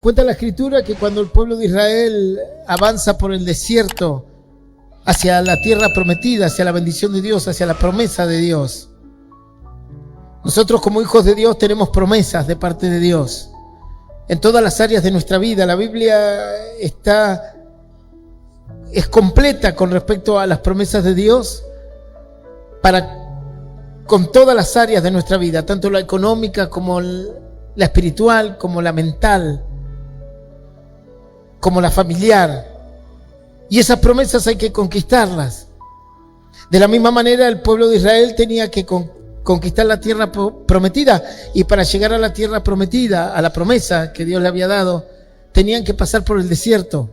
Cuenta la Escritura que cuando el pueblo de Israel avanza por el desierto hacia la tierra prometida, hacia la bendición de Dios, hacia la promesa de Dios, nosotros como hijos de Dios tenemos promesas de parte de Dios en todas las áreas de nuestra vida. La Biblia es completa con respecto a las promesas de Dios con todas las áreas de nuestra vida, tanto la económica como la espiritual, como la mental, como la familiar. Y esas promesas hay que conquistarlas. De la misma manera, el pueblo de Israel tenía que conquistar la tierra prometida, y para llegar a la tierra prometida, a la promesa que Dios le había dado, tenían que pasar por el desierto.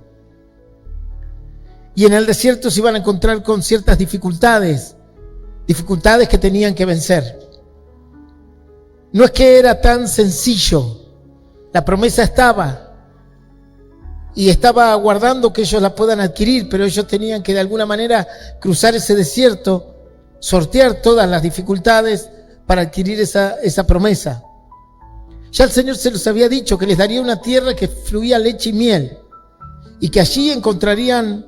Y en el desierto se iban a encontrar con ciertas dificultades que tenían que vencer. No es que era tan sencillo. La promesa estaba aguardando que ellos la puedan adquirir, pero ellos tenían que de alguna manera cruzar ese desierto, sortear todas las dificultades para adquirir esa promesa. Ya el Señor se los había dicho que les daría una tierra que fluía leche y miel, y que allí encontrarían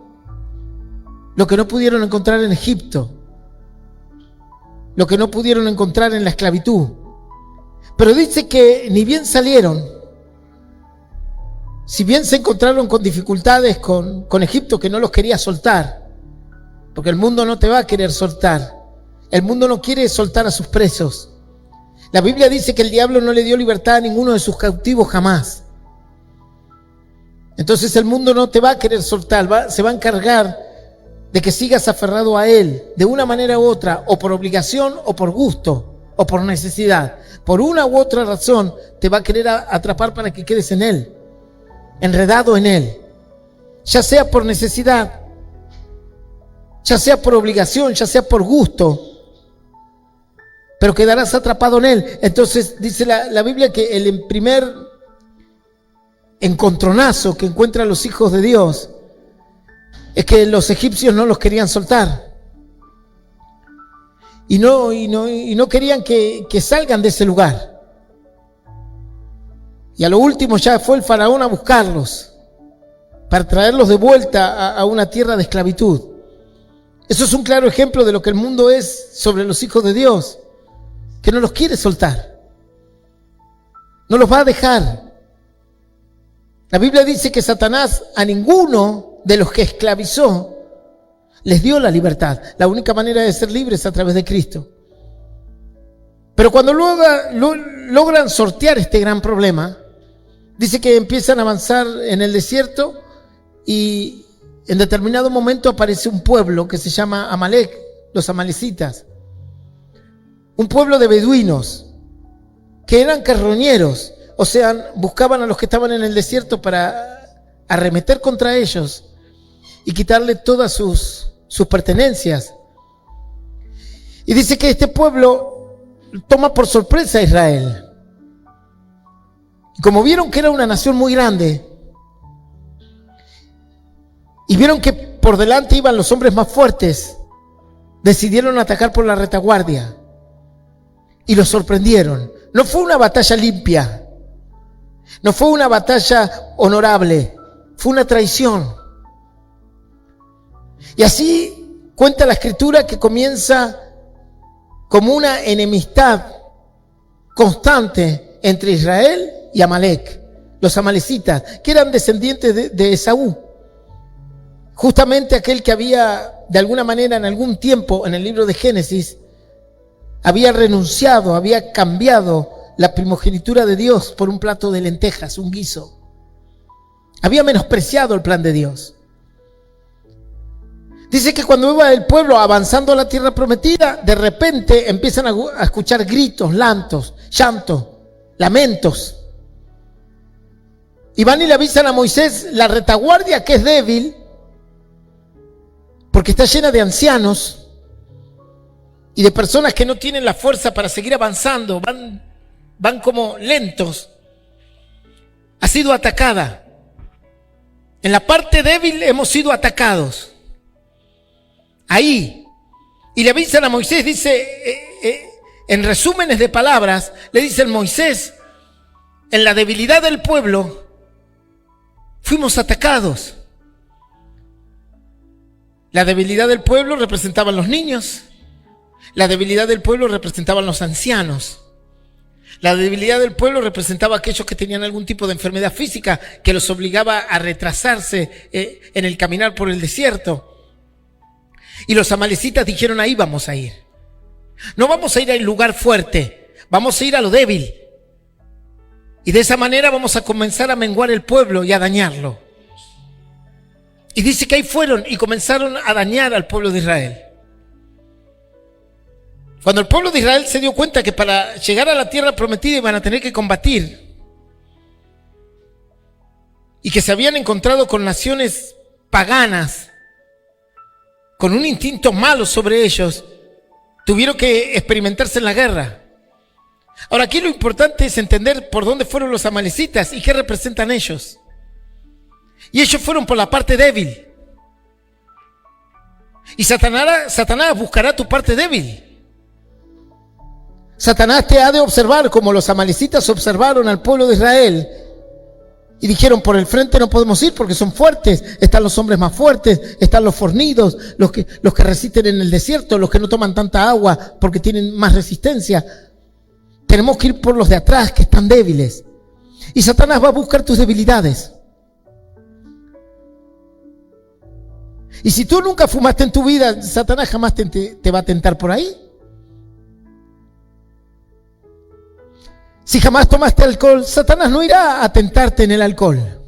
lo que no pudieron encontrar en Egipto, lo que no pudieron encontrar en la esclavitud. Pero dice que ni bien salieron, si bien se encontraron con dificultades con Egipto, que no los quería soltar, porque el mundo no te va a querer soltar. El mundo no quiere soltar a sus presos. La Biblia dice que el diablo no le dio libertad a ninguno de sus cautivos jamás. Entonces el mundo no te va a querer soltar, se va a encargar de que sigas aferrado a él, de una manera u otra, o por obligación, o por gusto, o por necesidad. Por una u otra razón te va a querer atrapar para que quedes en él, enredado en él, ya sea por necesidad, ya sea por obligación, ya sea por gusto, pero quedarás atrapado en él. Entonces dice la Biblia que el primer encontronazo que encuentran los hijos de Dios es que los egipcios no los querían soltar, y no querían que salgan de ese lugar. Y a lo último ya fue el faraón a buscarlos para traerlos de vuelta a una tierra de esclavitud. Eso es un claro ejemplo de lo que el mundo es sobre los hijos de Dios, que no los quiere soltar, no los va a dejar. La Biblia dice que Satanás a ninguno de los que esclavizó les dio la libertad. La única manera de ser libres es a través de Cristo. Pero cuando logran sortear este gran problema, dice que empiezan a avanzar en el desierto, y en determinado momento aparece un pueblo que se llama Amalek, los amalecitas. Un pueblo de beduinos que eran carroñeros, o sea, buscaban a los que estaban en el desierto para arremeter contra ellos y quitarle todas sus pertenencias. Y dice que este pueblo toma por sorpresa a Israel. Y como vieron que era una nación muy grande, y vieron que por delante iban los hombres más fuertes, decidieron atacar por la retaguardia y los sorprendieron. No fue una batalla limpia, no fue una batalla honorable, fue una traición. Y así cuenta la Escritura que comienza como una enemistad constante entre Israel y Amalek, los amalecitas, que eran descendientes de Esaú, justamente aquel que había, de alguna manera, en algún tiempo en el libro de Génesis, había renunciado, había cambiado la primogenitura de Dios por un plato de lentejas, un guiso. Había menospreciado el plan de Dios. Dice que cuando iba el pueblo avanzando a la tierra prometida, de repente empiezan a escuchar gritos, llanto, lamentos. Y van y le avisan a Moisés: la retaguardia, que es débil, porque está llena de ancianos y de personas que no tienen la fuerza para seguir avanzando, van como lentos, ha sido atacada. En la parte débil hemos sido atacados. Ahí. Y le avisan a Moisés, dice, en resúmenes de palabras, le dicen: Moisés, en la debilidad del pueblo, fuimos atacados. La debilidad del pueblo representaban los niños. La debilidad del pueblo representaban los ancianos. La debilidad del pueblo representaba a aquellos que tenían algún tipo de enfermedad física que los obligaba a retrasarse en el caminar por el desierto. Y los amalecitas dijeron: ahí vamos a ir. No vamos a ir al lugar fuerte, vamos a ir a lo débil. Y de esa manera vamos a comenzar a menguar el pueblo y a dañarlo. Y dice que ahí fueron y comenzaron a dañar al pueblo de Israel. Cuando el pueblo de Israel se dio cuenta que para llegar a la tierra prometida iban a tener que combatir, y que se habían encontrado con naciones paganas, con un instinto malo sobre ellos, tuvieron que experimentarse en la guerra. Ahora, aquí lo importante es entender por dónde fueron los amalecitas y qué representan ellos. Y ellos fueron por la parte débil. Y Satanás buscará tu parte débil. Satanás te ha de observar como los amalecitas observaron al pueblo de Israel y dijeron: por el frente no podemos ir porque son fuertes, están los hombres más fuertes, están los fornidos, los que resisten en el desierto, los que no toman tanta agua porque tienen más resistencia. Tenemos que ir por los de atrás que están débiles. Y Satanás va a buscar tus debilidades. Y si tú nunca fumaste en tu vida, Satanás jamás te va a tentar por ahí. Si jamás tomaste alcohol, Satanás no irá a tentarte en el alcohol.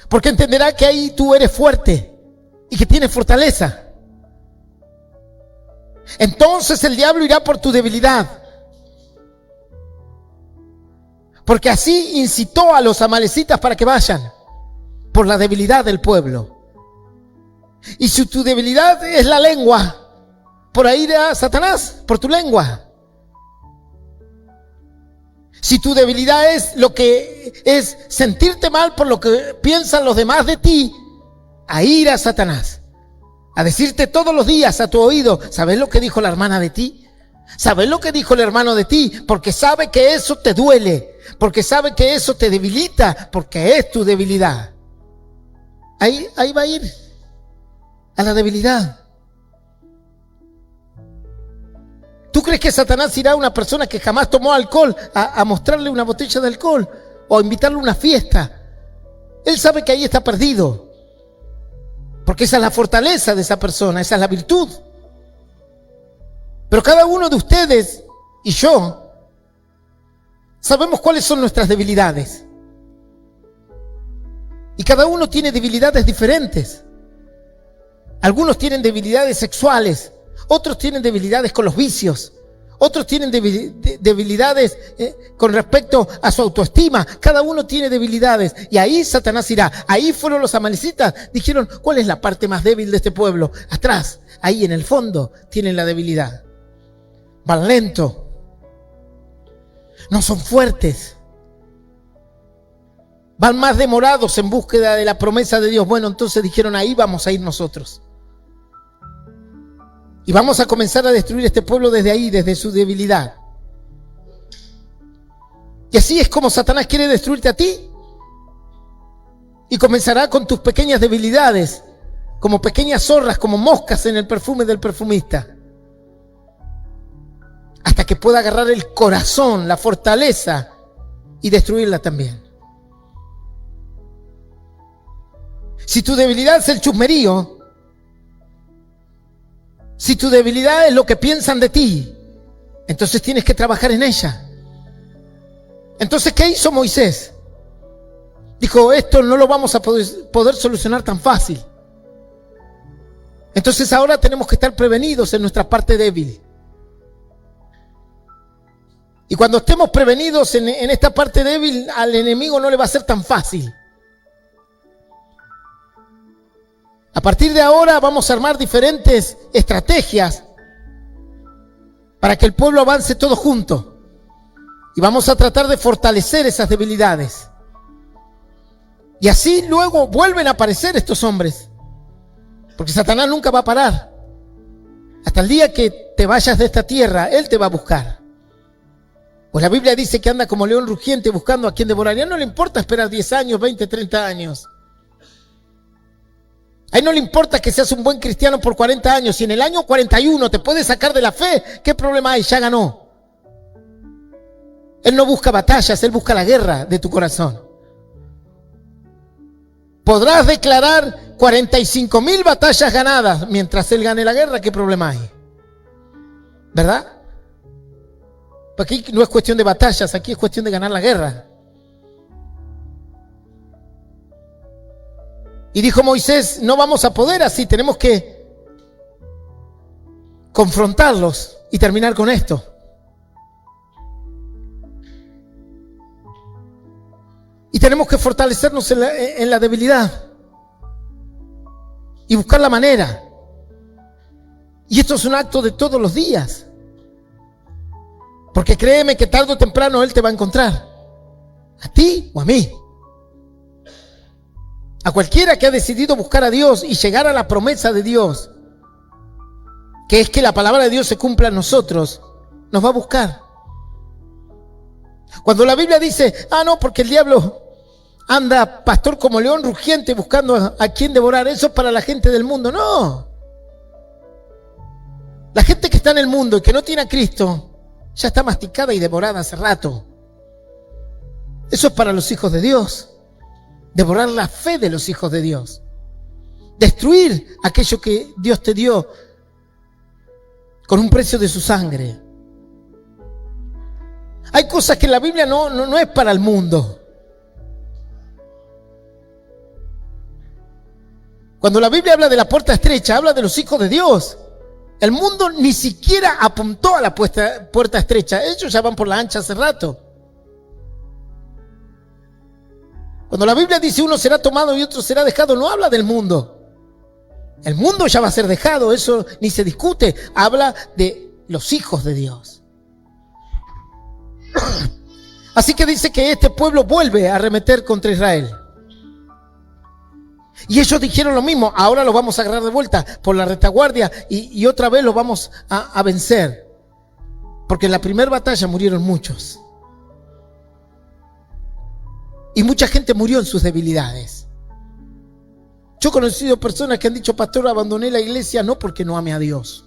Porque entenderá que ahí tú eres fuerte y que tienes fortaleza. Entonces el diablo irá por tu debilidad. Porque así incitó a los amalecitas para que vayan por la debilidad del pueblo. Y si tu debilidad es la lengua, por ahí irá Satanás, por tu lengua. Si tu debilidad es lo que es sentirte mal por lo que piensan los demás de ti, ahí irá Satanás a decirte todos los días a tu oído: ¿sabes lo que dijo la hermana de ti? ¿Sabes lo que dijo el hermano de ti? Porque sabe que eso te duele, porque sabe que eso te debilita, porque es tu debilidad. Ahí va a ir, a la debilidad. ¿Tú crees que Satanás irá a una persona que jamás tomó alcohol a mostrarle una botella de alcohol o a invitarle a una fiesta? Él sabe que ahí está perdido, porque esa es la fortaleza de esa persona, esa es la virtud. Pero cada uno de ustedes y yo sabemos cuáles son nuestras debilidades. Y cada uno tiene debilidades diferentes. Algunos tienen debilidades sexuales, otros tienen debilidades con los vicios, otros tienen debilidades con respecto a su autoestima. Cada uno tiene debilidades y ahí Satanás irá. Ahí fueron los amalecitas, dijeron: ¿cuál es la parte más débil de este pueblo? Atrás, ahí en el fondo tienen la debilidad. Van lento, no son fuertes, van más demorados en búsqueda de la promesa de Dios. Bueno, entonces dijeron: ahí vamos a ir nosotros. Y vamos a comenzar a destruir este pueblo desde ahí, desde su debilidad. Y así es como Satanás quiere destruirte a ti. Y comenzará con tus pequeñas debilidades, como pequeñas zorras, como moscas en el perfume del perfumista. Hasta que pueda agarrar el corazón, la fortaleza, y destruirla también. Si tu debilidad es el chusmerío, si tu debilidad es lo que piensan de ti, entonces tienes que trabajar en ella. Entonces, ¿qué hizo Moisés? Dijo: esto no lo vamos a poder solucionar tan fácil. Entonces ahora tenemos que estar prevenidos en nuestra parte débil. Y cuando estemos prevenidos en esta parte débil, al enemigo no le va a ser tan fácil. A partir de ahora vamos a armar diferentes estrategias para que el pueblo avance todo junto. Y vamos a tratar de fortalecer esas debilidades. Y así luego vuelven a aparecer estos hombres. Porque Satanás nunca va a parar. Hasta el día que te vayas de esta tierra, él te va a buscar. Pues la Biblia dice que anda como león rugiente buscando a quien devorar. Ya no le importa esperar 10 años, 20, 30 años. A él no le importa que seas un buen cristiano por 40 años. Si en el año 41 te puede sacar de la fe, ¿qué problema hay? Ya ganó. Él no busca batallas, él busca la guerra de tu corazón. Podrás declarar 45,000 batallas ganadas mientras él gane la guerra, ¿qué problema hay? ¿Verdad? Porque aquí no es cuestión de batallas, aquí es cuestión de ganar la guerra. Y dijo Moisés, no vamos a poder así, tenemos que confrontarlos y terminar con esto. Y tenemos que fortalecernos en la debilidad y buscar la manera. Y esto es un acto de todos los días. Porque créeme que tarde o temprano Él te va a encontrar. A ti o a mí. A cualquiera que ha decidido buscar a Dios y llegar a la promesa de Dios, que es que la palabra de Dios se cumpla en nosotros, nos va a buscar. Cuando la Biblia dice, no, porque el diablo anda, pastor, como león rugiente buscando a quien devorar, eso es para la gente del mundo. No. La gente que está en el mundo y que no tiene a Cristo, ya está masticada y devorada hace rato. Eso es para los hijos de Dios. Devorar la fe de los hijos de Dios. Destruir aquello que Dios te dio con un precio de su sangre. Hay cosas que en la Biblia no es para el mundo. Cuando la Biblia habla de la puerta estrecha, habla de los hijos de Dios. El mundo ni siquiera apuntó a la puerta estrecha. Ellos ya van por la ancha hace rato. Cuando la Biblia dice uno será tomado y otro será dejado, no habla del mundo. El mundo ya va a ser dejado, eso ni se discute. Habla de los hijos de Dios. Así que dice que este pueblo vuelve a arremeter contra Israel. Y ellos dijeron lo mismo, ahora los vamos a agarrar de vuelta por la retaguardia y otra vez los vamos a vencer. Porque en la primera batalla murieron muchos. Y mucha gente murió en sus debilidades. Yo he conocido personas que han dicho, pastor, abandoné la iglesia no porque no ame a Dios.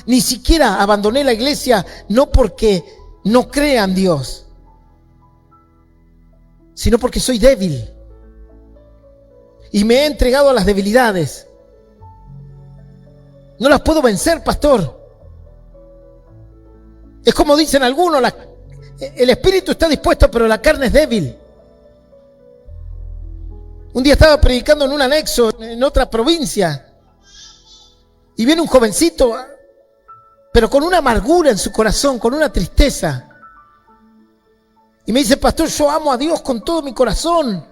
Ni siquiera abandoné la iglesia no porque no crea en Dios, sino porque soy débil. Y me he entregado a las debilidades. No las puedo vencer, pastor. Es como dicen algunos, el espíritu está dispuesto, pero la carne es débil. Un día estaba predicando en un anexo, en otra provincia, y viene un jovencito, pero con una amargura en su corazón, con una tristeza. Y me dice, pastor, yo amo a Dios con todo mi corazón.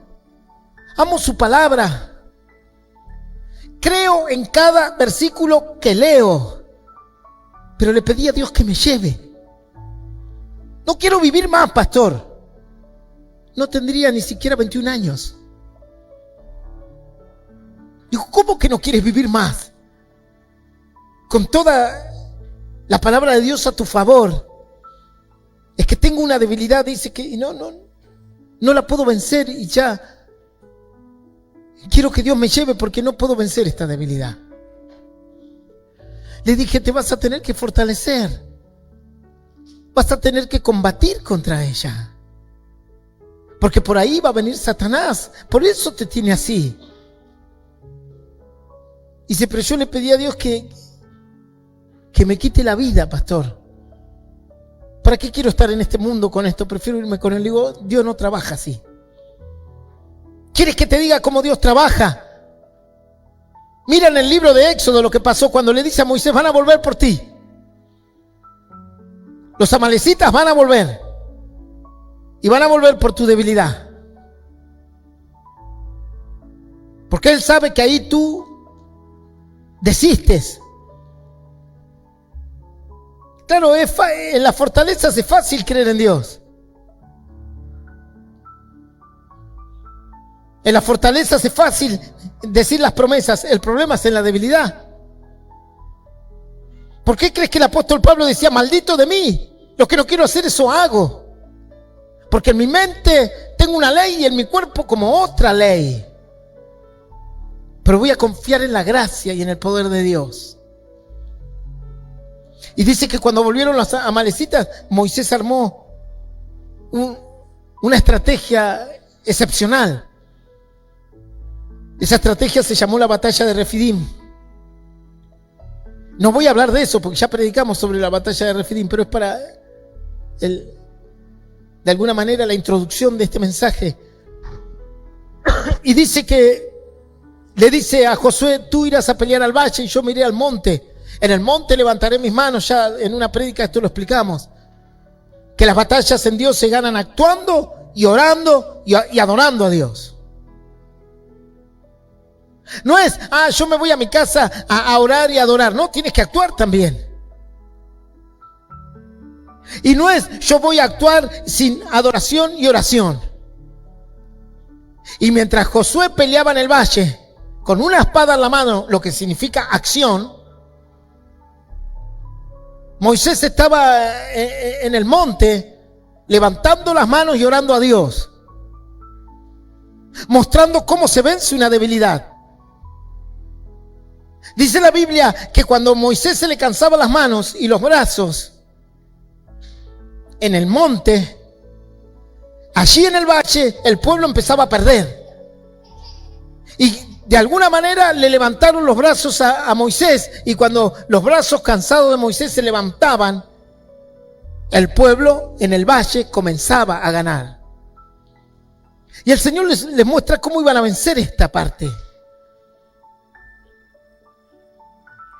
Amo su palabra. Creo en cada versículo que leo. Pero le pedí a Dios que me lleve. No quiero vivir más, pastor. No tendría ni siquiera 21 años. Digo, ¿cómo que no quieres vivir más? Con toda la palabra de Dios a tu favor. Es que tengo una debilidad, dice que no la puedo vencer y ya. Quiero que Dios me lleve porque no puedo vencer esta debilidad. Le dije, te vas a tener que fortalecer. Vas a tener que combatir contra ella. Porque por ahí va a venir Satanás. Por eso te tiene así. Y dice, pero yo le pedí a Dios que me quite la vida, pastor. ¿Para qué quiero estar en este mundo con esto? Prefiero irme con él. Le digo, Dios no trabaja así. ¿Quieres que te diga cómo Dios trabaja? Mira en el libro de Éxodo lo que pasó cuando le dice a Moisés, van a volver por ti. Los amalecitas van a volver. Y van a volver por tu debilidad. Porque Él sabe que ahí tú desistes. Claro, en la fortaleza es fácil creer en Dios. En la fortaleza es fácil decir las promesas. El problema es en la debilidad. ¿Por qué crees que el apóstol Pablo decía, maldito de mí? Lo que no quiero hacer, eso hago. Porque en mi mente tengo una ley y en mi cuerpo como otra ley. Pero voy a confiar en la gracia y en el poder de Dios. Y dice que cuando volvieron los amalecitas, Moisés armó una estrategia excepcional. Esa estrategia se llamó la batalla de Refidim. No voy a hablar de eso porque ya predicamos sobre la batalla de Refidim, pero es para de alguna manera la introducción de este mensaje. Y dice que le dice a Josué: tú irás a pelear al valle y yo me iré al monte. En el monte levantaré mis manos. Ya en una prédica esto lo explicamos. Que las batallas en Dios se ganan actuando y orando y adorando a Dios. No es, yo me voy a mi casa a orar y adorar. No, tienes que actuar también. Y no es, yo voy a actuar sin adoración y oración. Y mientras Josué peleaba en el valle con una espada en la mano, lo que significa acción, Moisés estaba en el monte levantando las manos y orando a Dios, mostrando cómo se vence una debilidad. Dice la Biblia que cuando Moisés se le cansaban las manos y los brazos en el monte, allí en el valle el pueblo empezaba a perder. Y de alguna manera le levantaron los brazos a Moisés, y cuando los brazos cansados de Moisés se levantaban, el pueblo en el valle comenzaba a ganar. Y el Señor les muestra cómo iban a vencer esta parte.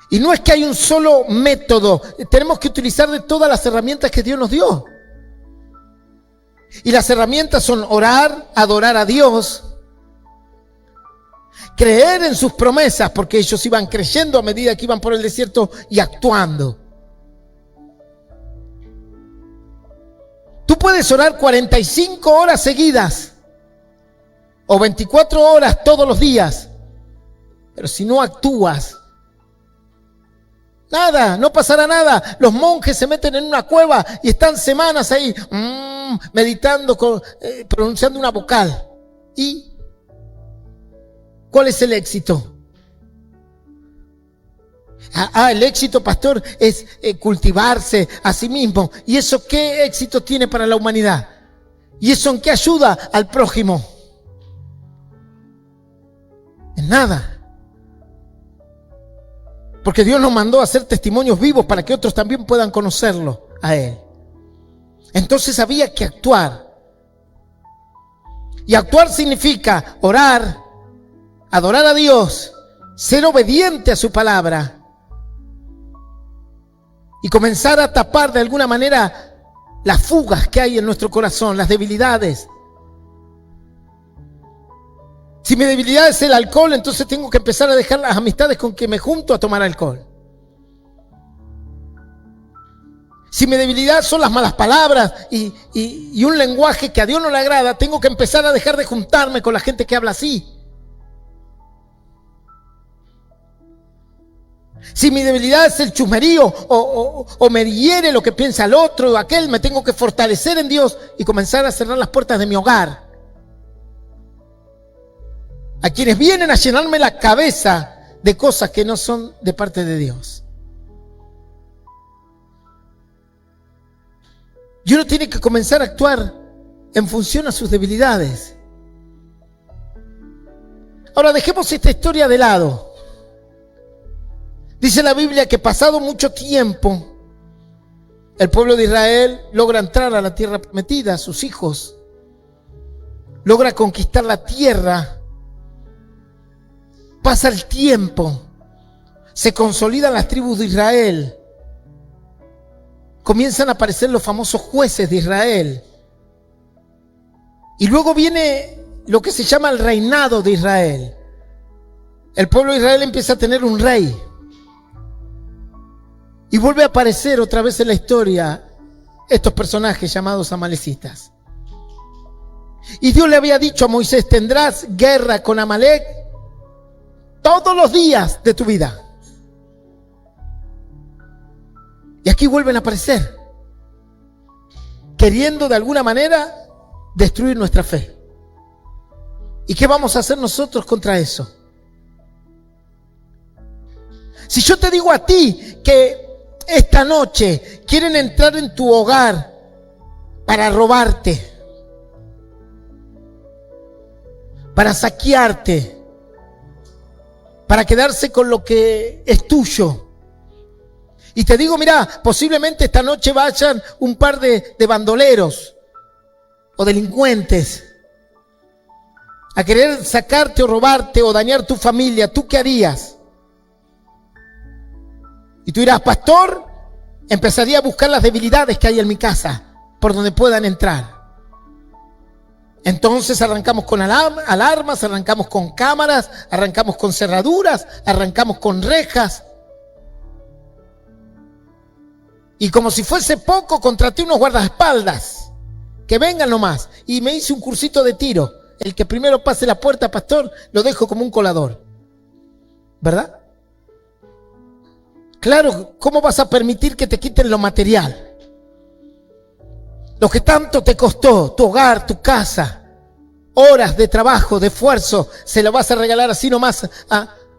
Y no es que hay un solo método, tenemos que utilizar de todas las herramientas que Dios nos dio. Y las herramientas son orar, adorar a Dios, creer en sus promesas, porque ellos iban creyendo a medida que iban por el desierto y actuando. Tú puedes orar 45 horas seguidas o 24 horas todos los días, pero si no actúas, nada, no pasará nada. Los monjes se meten en una cueva y están semanas ahí meditando, pronunciando una vocal. ¿Y cuál es el éxito? El éxito, pastor, es cultivarse a sí mismo. ¿Y eso qué éxito tiene para la humanidad? ¿Y eso en qué ayuda al prójimo? En nada. Porque Dios nos mandó a hacer testimonios vivos para que otros también puedan conocerlo a Él. Entonces había que actuar. Y actuar significa orar, adorar a Dios, ser obediente a su palabra y comenzar a tapar de alguna manera las fugas que hay en nuestro corazón, las debilidades. Si mi debilidad es el alcohol, entonces tengo que empezar a dejar las amistades con que me junto a tomar alcohol. Si mi debilidad son las malas palabras y un lenguaje que a Dios no le agrada, tengo que empezar a dejar de juntarme con la gente que habla así. Si mi debilidad es el chusmerío o me hiere lo que piensa el otro o aquel, me tengo que fortalecer en Dios y comenzar a cerrar las puertas de mi hogar a quienes vienen a llenarme la cabeza de cosas que no son de parte de Dios. Y uno tiene que comenzar a actuar en función a sus debilidades. Ahora dejemos esta historia de lado. Dice la Biblia que pasado mucho tiempo, el pueblo de Israel logra entrar a la tierra prometida, sus hijos, logra conquistar la tierra. Pasa el tiempo, se consolidan las tribus de Israel, comienzan a aparecer los famosos jueces de Israel, y luego viene lo que se llama el reinado de Israel. El pueblo de Israel empieza a tener un rey, y vuelve a aparecer otra vez en la historia estos personajes llamados amalecitas. Y Dios le había dicho a Moisés: tendrás guerra con Amalec todos los días de tu vida. Y aquí vuelven a aparecer. queriendo de alguna manera destruir nuestra fe. ¿Y qué vamos a hacer nosotros contra eso? Si yo te digo a ti que esta noche quieren entrar en tu hogar para robarte, para saquearte, para quedarse con lo que es tuyo. Y te digo, mira, posiblemente esta noche vayan un par de bandoleros o delincuentes a querer sacarte o robarte o dañar tu familia. ¿Tú qué harías? Y tú dirás, pastor, empezaría a buscar las debilidades que hay en mi casa por donde puedan entrar. Entonces arrancamos con alarmas, arrancamos con cámaras, arrancamos con cerraduras, arrancamos con rejas. Y como si fuese poco, contraté unos guardaespaldas que vengan nomás. Y me hice un cursito de tiro. El que primero pase la puerta, pastor, lo dejo como un colador. ¿Verdad? Claro, ¿cómo vas a permitir que te quiten lo material? Lo que tanto te costó, tu hogar, tu casa, horas de trabajo, de esfuerzo, se lo vas a regalar así nomás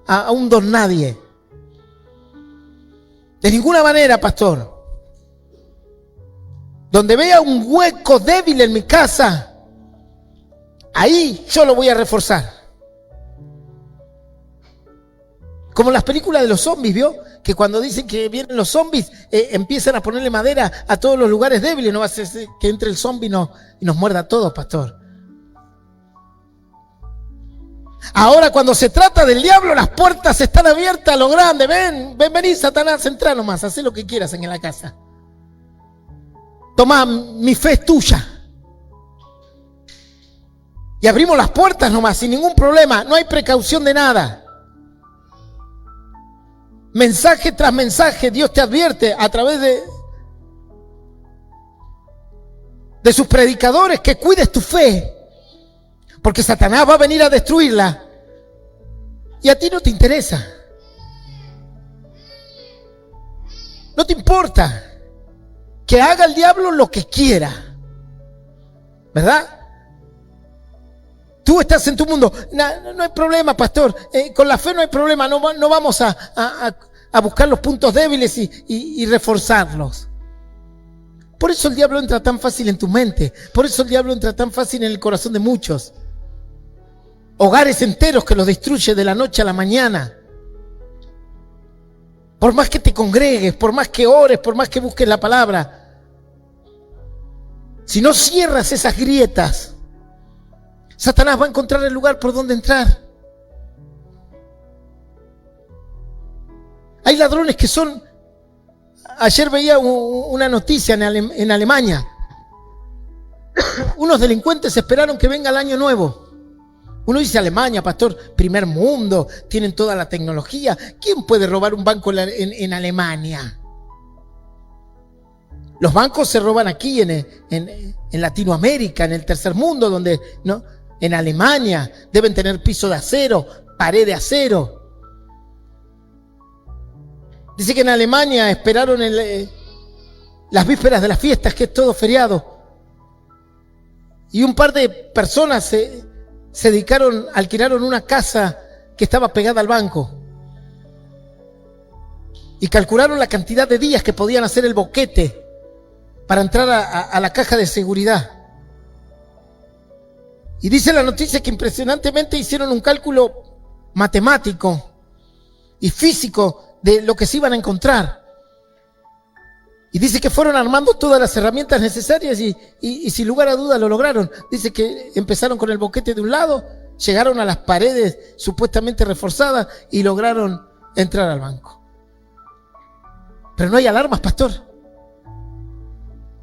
a un don nadie. De ninguna manera, pastor. Donde vea un hueco débil en mi casa, ahí yo lo voy a reforzar. Como las películas de los zombies, ¿vio? Que cuando dicen que vienen los zombies, empiezan a ponerle madera a todos los lugares débiles. No va a ser que entre el zombie y nos muerda a todos, pastor. Ahora cuando se trata del diablo, las puertas están abiertas a lo grande. Vení, Satanás, entra nomás, haz lo que quieras en la casa. Tomá, mi fe es tuya. Y abrimos las puertas nomás, sin ningún problema. No hay precaución de nada. Mensaje tras mensaje, Dios te advierte a través de sus predicadores que cuides tu fe. Porque Satanás va a venir a destruirla. Y a ti no te interesa. No te importa que haga el diablo lo que quiera. ¿Verdad? Tú estás en tu mundo. No hay problema, pastor. Con la fe no hay problema. No vamos a buscar los puntos débiles y reforzarlos. Por eso el diablo entra tan fácil en tu mente. Por eso el diablo entra tan fácil en el corazón de muchos. Hogares enteros que los destruye de la noche a la mañana. Por más que te congregues, por más que ores, por más que busques la palabra. Si no cierras esas grietas, Satanás va a encontrar el lugar por donde entrar. Hay ladrones que son... Ayer veía una noticia en Alemania. Unos delincuentes esperaron que venga el año nuevo. Uno dice Alemania, pastor, primer mundo, tienen toda la tecnología. ¿Quién puede robar un banco en Alemania? Los bancos se roban aquí en Latinoamérica, en el tercer mundo, donde no, en Alemania deben tener piso de acero, pared de acero. Dice que en Alemania esperaron las vísperas de las fiestas, que es todo feriado, y un par de personas se dedicaron, alquilaron una casa que estaba pegada al banco y calcularon la cantidad de días que podían hacer el boquete para entrar a la caja de seguridad. Y dice la noticia que impresionantemente hicieron un cálculo matemático y físico de lo que se iban a encontrar. Y dice que fueron armando todas las herramientas necesarias y sin lugar a dudas lo lograron. Dice que empezaron con el boquete de un lado, llegaron a las paredes supuestamente reforzadas y lograron entrar al banco. Pero no hay alarmas, pastor.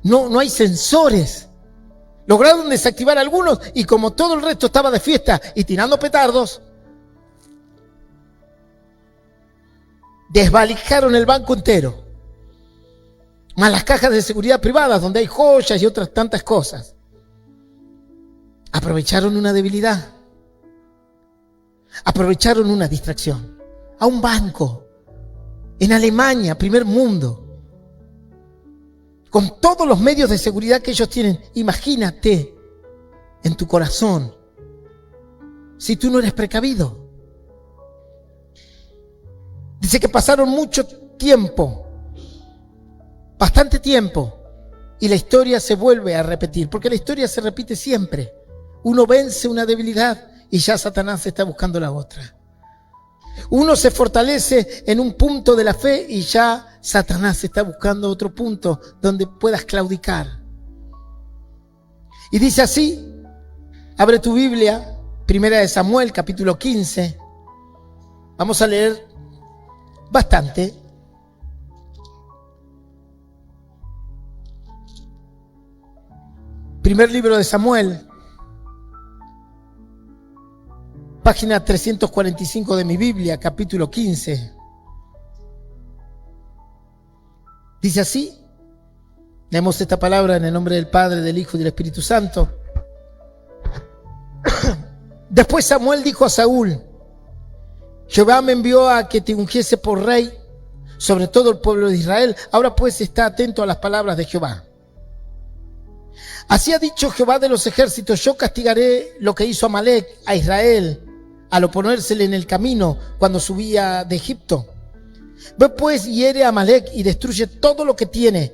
No hay sensores. Lograron desactivar algunos y como todo el resto estaba de fiesta y tirando petardos, desvalijaron el banco entero. Más las cajas de seguridad privadas donde hay joyas y otras tantas cosas. Aprovecharon una debilidad. Aprovecharon una distracción. A un banco. En Alemania, primer mundo. con todos los medios de seguridad que ellos tienen. Imagínate en tu corazón si tú no eres precavido. Dice que pasaron mucho tiempo, bastante tiempo, y la historia se vuelve a repetir, porque la historia se repite siempre. Uno vence una debilidad y ya Satanás está buscando la otra. Uno se fortalece en un punto de la fe y ya Satanás está buscando otro punto donde puedas claudicar. Y dice así, abre tu Biblia, Primera de Samuel, capítulo 15. Vamos a leer bastante. Primer libro de Samuel, página 345 de mi Biblia, capítulo 15. Dice así, leemos esta palabra en el nombre del Padre, del Hijo y del Espíritu Santo. Después Samuel dijo a Saúl: Jehová me envió a que te ungiese por rey sobre todo el pueblo de Israel. Ahora pues está atento a las palabras de Jehová. Así ha dicho Jehová de los ejércitos: yo castigaré lo que hizo Amalec a Israel al oponérsele en el camino cuando subía de Egipto. Ve pues y hiere a Amalec y destruye todo lo que tiene,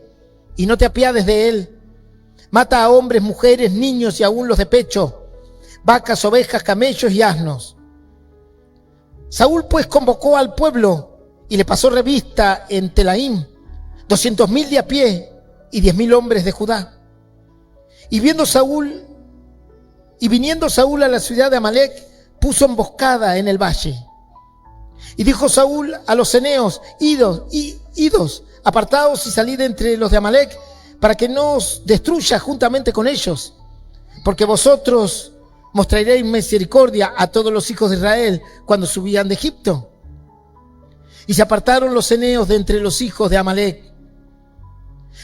y no te apiades de él. Mata a hombres, mujeres, niños y aún los de pecho, vacas, ovejas, camellos y asnos. Saúl pues convocó al pueblo y le pasó revista en Telaim 200,000 de a pie y 10,000 hombres de Judá. Y viniendo Saúl a la ciudad de Amalec, puso emboscada en el valle. Y dijo Saúl a los ceneos: idos, apartaos y salid entre los de Amalec, para que no os destruya juntamente con ellos, porque vosotros mostraréis misericordia a todos los hijos de Israel cuando subían de Egipto. Y se apartaron los ceneos de entre los hijos de Amalec.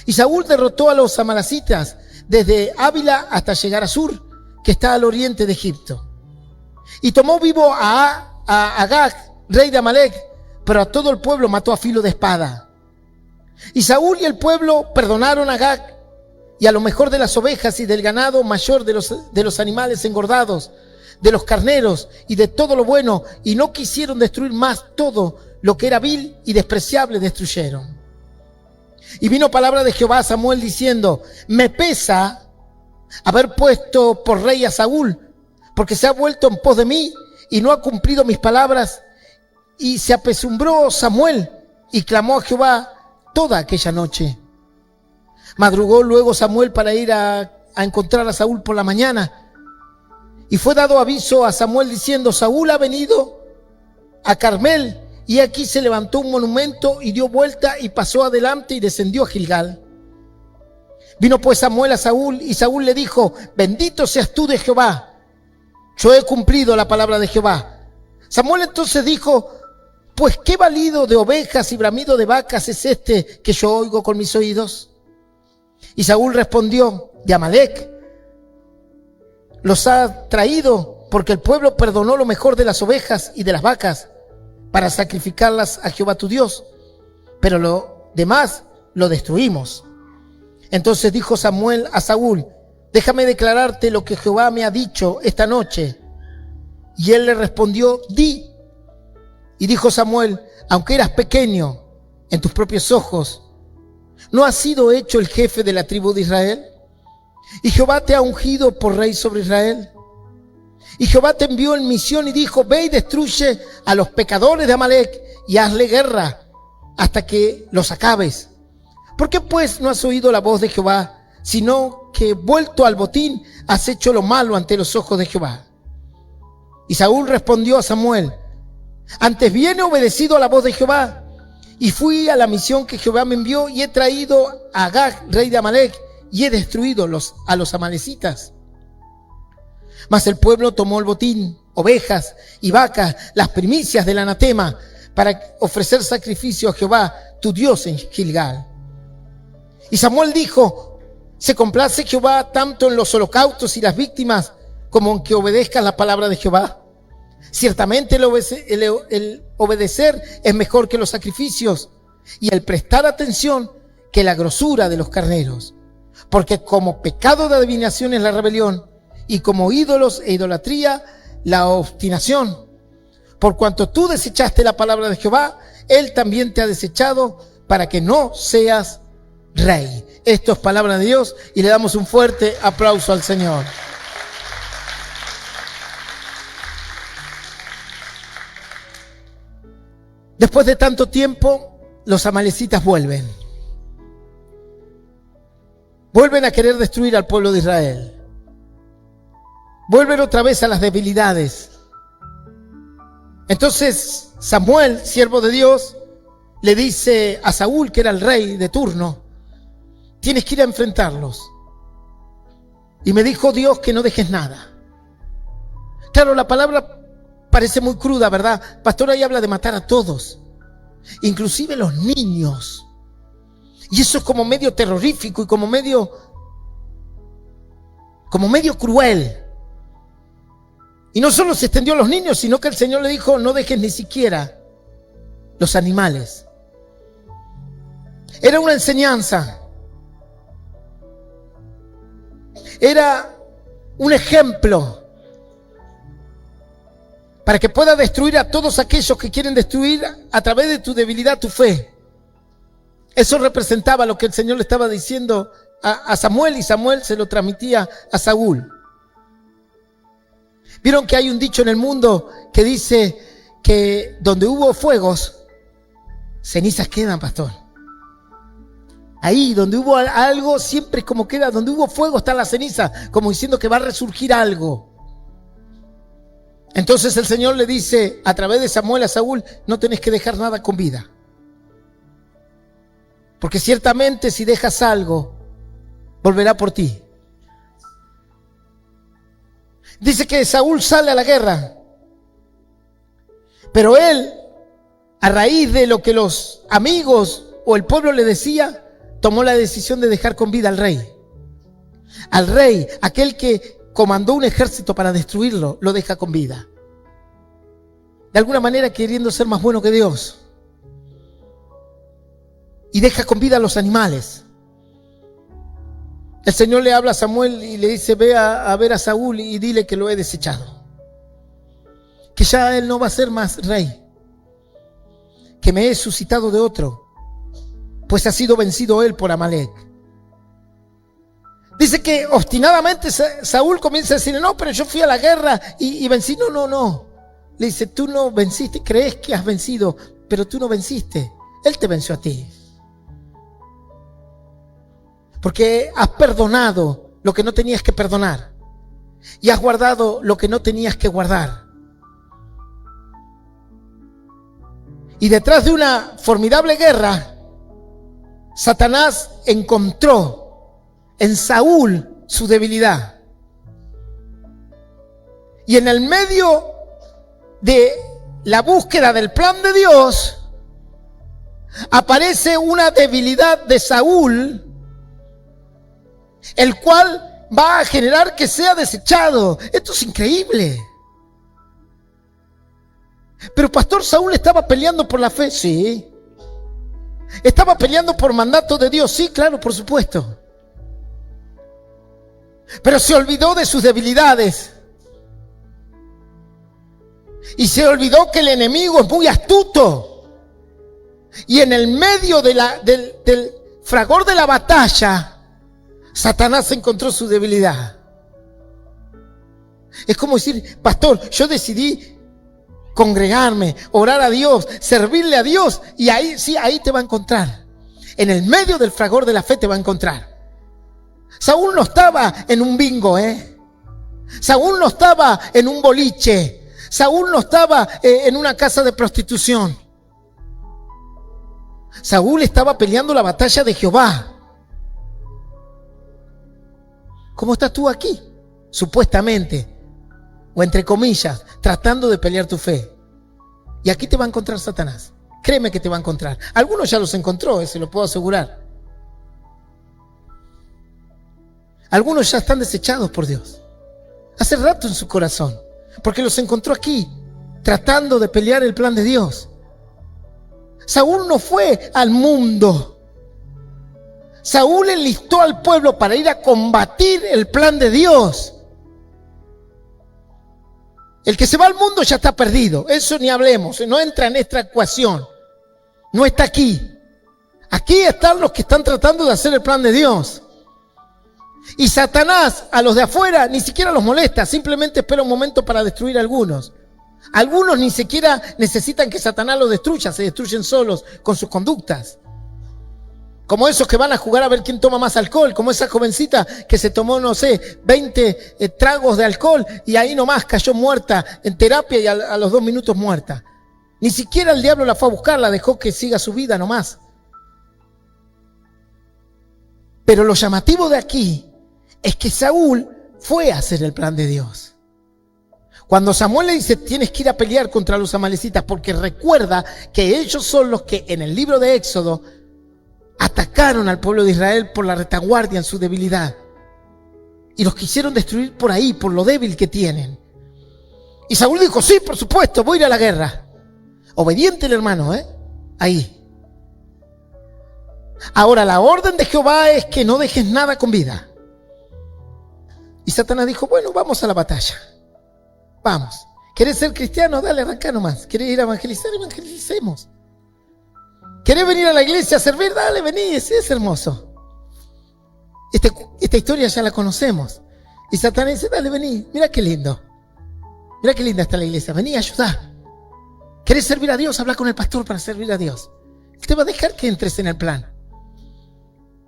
Y Saúl derrotó a los amalecitas desde Ávila hasta llegar a Sur, que está al oriente de Egipto. Y tomó vivo a Agag, rey de Amalec, pero a todo el pueblo mató a filo de espada. Y Saúl y el pueblo perdonaron a Agag y a lo mejor de las ovejas y del ganado mayor de los animales engordados, de los carneros y de todo lo bueno, y no quisieron destruir más todo lo que era vil y despreciable destruyeron. Y vino palabra de Jehová a Samuel diciendo: me pesa haber puesto por rey a Saúl, porque se ha vuelto en pos de mí y no ha cumplido mis palabras. Y se apesumbró Samuel y clamó a Jehová toda aquella noche. Madrugó luego Samuel para ir a encontrar a Saúl por la mañana. Y fue dado aviso a Samuel diciendo: Saúl ha venido a Carmel, y aquí se levantó un monumento y dio vuelta y pasó adelante y descendió a Gilgal. Vino pues Samuel a Saúl, y Saúl le dijo: bendito seas tú de Jehová, yo he cumplido la palabra de Jehová. Samuel entonces dijo: pues qué balido de ovejas y bramido de vacas es este que yo oigo con mis oídos. Y Saúl respondió: de Amalec los ha traído, porque el pueblo perdonó lo mejor de las ovejas y de las vacas para sacrificarlas a Jehová tu Dios, pero lo demás lo destruimos. Entonces dijo Samuel a Saúl: déjame declararte lo que Jehová me ha dicho esta noche. Y él le respondió: di. Y dijo Samuel: aunque eras pequeño en tus propios ojos, ¿no has sido hecho el jefe de la tribu de Israel? Y Jehová te ha ungido por rey sobre Israel. Y Jehová te envió en misión y dijo: ve y destruye a los pecadores de Amalec y hazle guerra hasta que los acabes. ¿Por qué pues no has oído la voz de Jehová, sino que vuelto al botín has hecho lo malo ante los ojos de Jehová? Y Saúl respondió a Samuel: antes bien he obedecido a la voz de Jehová, y fui a la misión que Jehová me envió, y he traído a Agag, rey de Amalec, y he destruido a los amalecitas. Mas el pueblo tomó el botín, ovejas y vacas, las primicias del anatema, para ofrecer sacrificio a Jehová tu Dios en Gilgal. Y Samuel dijo: ¿se complace Jehová tanto en los holocaustos y las víctimas como en que obedezcas la palabra de Jehová? Ciertamente el obedecer es mejor que los sacrificios, y el prestar atención que la grosura de los carneros. Porque como pecado de adivinación es la rebelión, y como ídolos e idolatría la obstinación. Por cuanto tú desechaste la palabra de Jehová, Él también te ha desechado para que no seas rey. Esto es palabra de Dios y le damos un fuerte aplauso al Señor. Después de tanto tiempo, los amalecitas vuelven. Vuelven a querer destruir al pueblo de Israel. Vuelven otra vez a las debilidades. Entonces Samuel, siervo de Dios, le dice a Saúl, que era el rey de turno: tienes que ir a enfrentarlos. Y me dijo Dios que no dejes nada. Claro, la palabra parece muy cruda, ¿verdad? Pastor, ahí habla de matar a todos, inclusive los niños. Y eso es como medio terrorífico y como medio cruel. Y no solo se extendió a los niños, sino que el Señor le dijo: no dejes ni siquiera los animales. Era una enseñanza. Era un ejemplo para que pueda destruir a todos aquellos que quieren destruir a través de tu debilidad tu fe. Eso representaba lo que el Señor le estaba diciendo a Samuel, y Samuel se lo transmitía a Saúl. Vieron que hay un dicho en el mundo que dice que donde hubo fuegos, cenizas quedan, pastor. Ahí donde hubo algo, siempre es como queda. Donde hubo fuego está la ceniza, como diciendo que va a resurgir algo. Entonces el Señor le dice a través de Samuel a Saúl: no tenés que dejar nada con vida, porque ciertamente si dejas algo, volverá por ti. Dice que Saúl sale a la guerra, pero él, a raíz de lo que los amigos o el pueblo le decía, tomó la decisión de dejar con vida al rey. Al rey, aquel que comandó un ejército para destruirlo, lo deja con vida. De alguna manera queriendo ser más bueno que Dios. Y deja con vida a los animales. El Señor le habla a Samuel y le dice: ve a ver a Saúl y dile que lo he desechado. Que ya él no va a ser más rey. Que me he suscitado de otro, pues ha sido vencido él por Amalec. Dice que obstinadamente Saúl comienza a decirle: no, pero yo fui a la guerra y vencí. No. Le dice: tú no venciste, crees que has vencido, pero tú no venciste. Él te venció a ti. Porque has perdonado lo que no tenías que perdonar. Y has guardado lo que no tenías que guardar. Y detrás de una formidable guerra, Satanás encontró en Saúl su debilidad. Y en el medio de la búsqueda del plan de Dios, aparece una debilidad de Saúl, el cual va a generar que sea desechado. Esto es increíble. Pero pastor, Saúl estaba peleando por la fe. Sí. Estaba peleando por mandato de Dios. Sí, claro, por supuesto. Pero se olvidó de sus debilidades. Y se olvidó que el enemigo es muy astuto. Y en el medio de del fragor de la batalla, Satanás encontró su debilidad. Es como decir: pastor, yo decidí congregarme, orar a Dios, servirle a Dios, y ahí sí, ahí te va a encontrar. En el medio del fragor de la fe te va a encontrar. Saúl no estaba en un bingo, Saúl no estaba en un boliche. Saúl no estaba en una casa de prostitución. Saúl estaba peleando la batalla de Jehová. ¿Cómo estás tú aquí? Supuestamente, o entre comillas, tratando de pelear tu fe. Y aquí te va a encontrar Satanás. Créeme que te va a encontrar. Algunos ya los encontró, se lo puedo asegurar. Algunos ya están desechados por Dios. Hace rato en su corazón. Porque los encontró aquí, tratando de pelear el plan de Dios. Saúl no fue al mundo. Saúl enlistó al pueblo para ir a combatir el plan de Dios. El que se va al mundo ya está perdido. Eso ni hablemos. No entra en esta ecuación. No está aquí. Aquí están los que están tratando de hacer el plan de Dios. Y Satanás a los de afuera ni siquiera los molesta. Simplemente espera un momento para destruir a algunos. Algunos ni siquiera necesitan que Satanás los destruya. Se destruyen solos con sus conductas. Como esos que van a jugar a ver quién toma más alcohol. Como esa jovencita que se tomó, no sé, 20 tragos de alcohol y ahí nomás cayó muerta en terapia y a los 2 minutos muerta. Ni siquiera el diablo la fue a buscar, la dejó que siga su vida nomás. Pero lo llamativo de aquí es que Saúl fue a hacer el plan de Dios. Cuando Samuel le dice, tienes que ir a pelear contra los amalecitas, porque recuerda que ellos son los que en el libro de Éxodo atacaron al pueblo de Israel por la retaguardia en su debilidad. Y los quisieron destruir por ahí, por lo débil que tienen. Y Saúl dijo, sí, por supuesto, voy a ir a la guerra. Obediente el hermano, ahí. Ahora, la orden de Jehová es que no dejes nada con vida. Y Satanás dijo, bueno, vamos a la batalla. Vamos. ¿Querés ser cristiano? Dale, arranca nomás. ¿Querés ir a evangelizar? Evangelicemos. ¿Querés venir a la iglesia a servir? Dale, vení, es hermoso. Esta historia ya la conocemos. Y Satanás dice, dale, vení, mira qué lindo. Mira qué linda está la iglesia, vení, ayudá. ¿Querés servir a Dios? Habla con el pastor para servir a Dios. Él te va a dejar que entres en el plan.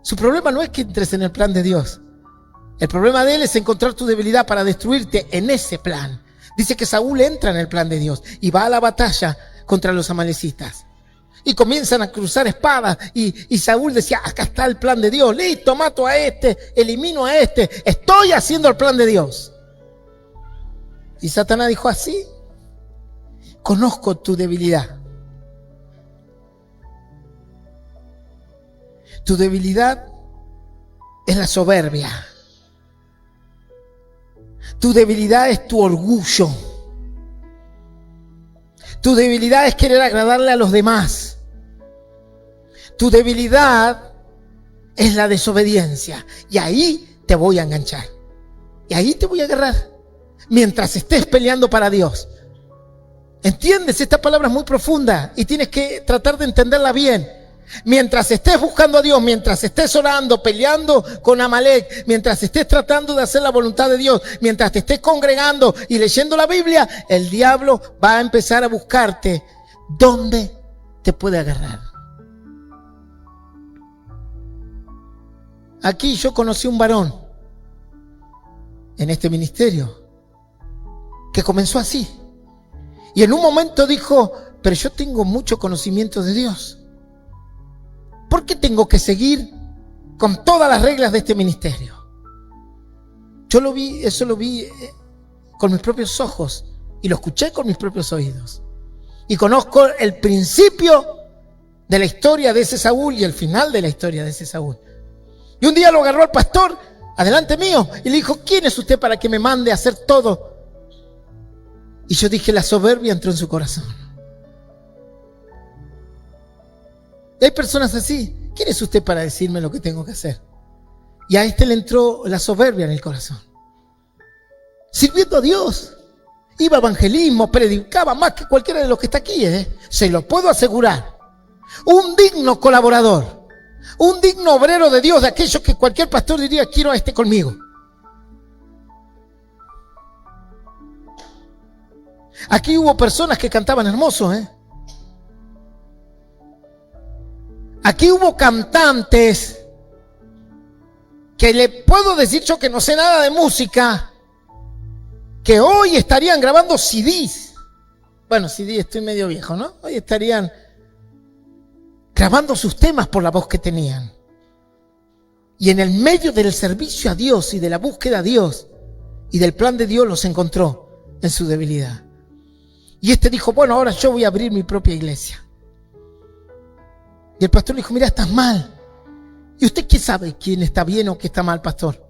Su problema no es que entres en el plan de Dios. El problema de él es encontrar tu debilidad para destruirte en ese plan. Dice que Saúl entra en el plan de Dios y va a la batalla contra los amalecitas. Y comienzan a cruzar espadas y Saúl decía, acá está el plan de Dios, listo, mato a este, elimino a este, estoy haciendo el plan de Dios. Y Satanás dijo, así, conozco tu debilidad. Tu debilidad es la soberbia. Tu debilidad es tu orgullo. Tu debilidad es querer agradarle a los demás. Tu debilidad es la desobediencia. Y ahí te voy a enganchar. Y ahí te voy a agarrar. Mientras estés peleando para Dios. ¿Entiendes? Esta palabra es muy profunda y tienes que tratar de entenderla bien. Mientras estés buscando a Dios, mientras estés orando, peleando con Amalek, mientras estés tratando de hacer la voluntad de Dios, mientras te estés congregando y leyendo la Biblia, el diablo va a empezar a buscarte dónde te puede agarrar. Aquí yo conocí un varón en este ministerio que comenzó así y en un momento dijo, pero yo tengo mucho conocimiento de Dios. ¿Por qué tengo que seguir con todas las reglas de este ministerio? Yo lo vi, eso lo vi con mis propios ojos y lo escuché con mis propios oídos. Y conozco el principio de la historia de ese Saúl y el final de la historia de ese Saúl. Y un día lo agarró al pastor, adelante mío, y le dijo, ¿quién es usted para que me mande a hacer todo? Y yo dije, la soberbia entró en su corazón. Y hay personas así. ¿Quién es usted para decirme lo que tengo que hacer? Y a este le entró la soberbia en el corazón. Sirviendo a Dios. Iba a evangelismo, predicaba más que cualquiera de los que está aquí. Se lo puedo asegurar. Un digno colaborador. Un digno obrero de Dios, de aquellos que cualquier pastor diría, quiero a este conmigo. Aquí hubo personas que cantaban hermoso, Aquí hubo cantantes que le puedo decir yo que no sé nada de música, que hoy estarían grabando CDs. Bueno, CD estoy medio viejo, ¿no? Hoy estarían grabando sus temas por la voz que tenían. Y en el medio del servicio a Dios y de la búsqueda a Dios y del plan de Dios los encontró en su debilidad. Y este dijo, bueno, ahora yo voy a abrir mi propia iglesia. Y el pastor le dijo, mira, estás mal. ¿Y usted qué sabe quién está bien o qué está mal, pastor?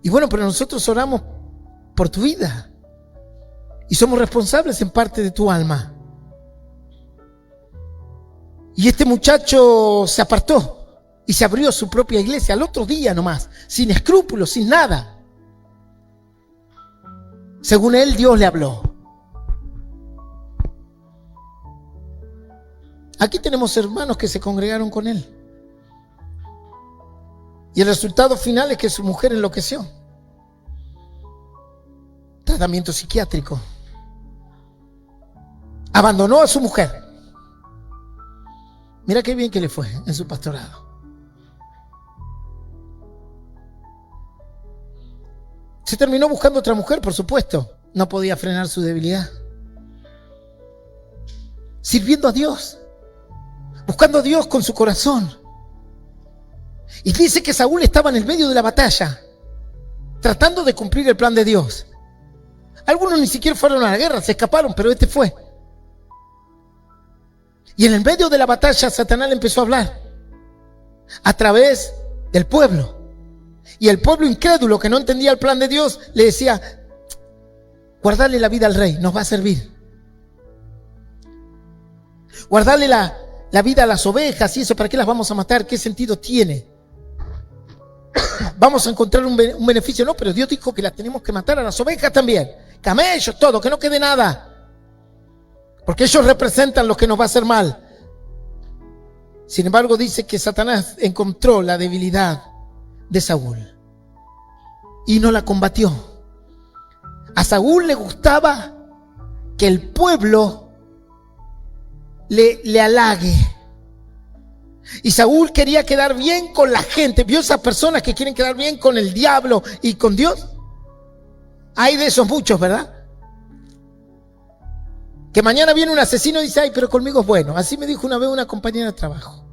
Y bueno, pero nosotros oramos por tu vida. Y somos responsables en parte de tu alma. Y este muchacho se apartó y se abrió su propia iglesia al otro día nomás, sin escrúpulos, sin nada. Según él, Dios le habló. Aquí tenemos hermanos que se congregaron con él. Y el resultado final es que su mujer enloqueció. Tratamiento psiquiátrico. Abandonó a su mujer. Mira qué bien que le fue en su pastorado. Se terminó buscando otra mujer, por supuesto. No podía frenar su debilidad. Sirviendo a Dios. Buscando a Dios con su corazón. Y dice que Saúl estaba en el medio de la batalla, tratando de cumplir el plan de Dios. Algunos ni siquiera fueron a la guerra, se escaparon, pero este fue. Y en el medio de la batalla, Satanás le empezó a hablar a través del pueblo. Y el pueblo incrédulo que no entendía el plan de Dios le decía: guardarle la vida al rey, nos va a servir. Guardarle la vida a las ovejas y eso, ¿para qué las vamos a matar? ¿Qué sentido tiene? Vamos a encontrar un beneficio. No, pero Dios dijo que las tenemos que matar a las ovejas también. Camellos, todo, que no quede nada. Porque ellos representan lo que nos va a hacer mal. Sin embargo, dice que Satanás encontró la debilidad de Saúl y no la combatió. A Saúl le gustaba que el pueblo le halague. Y Saúl quería quedar bien con la gente. ¿Vio esas personas que quieren quedar bien con el diablo y con Dios? Hay de esos muchos, ¿verdad? Que mañana viene un asesino y dice: ay, pero conmigo es bueno. Así me dijo una vez una compañera de trabajo.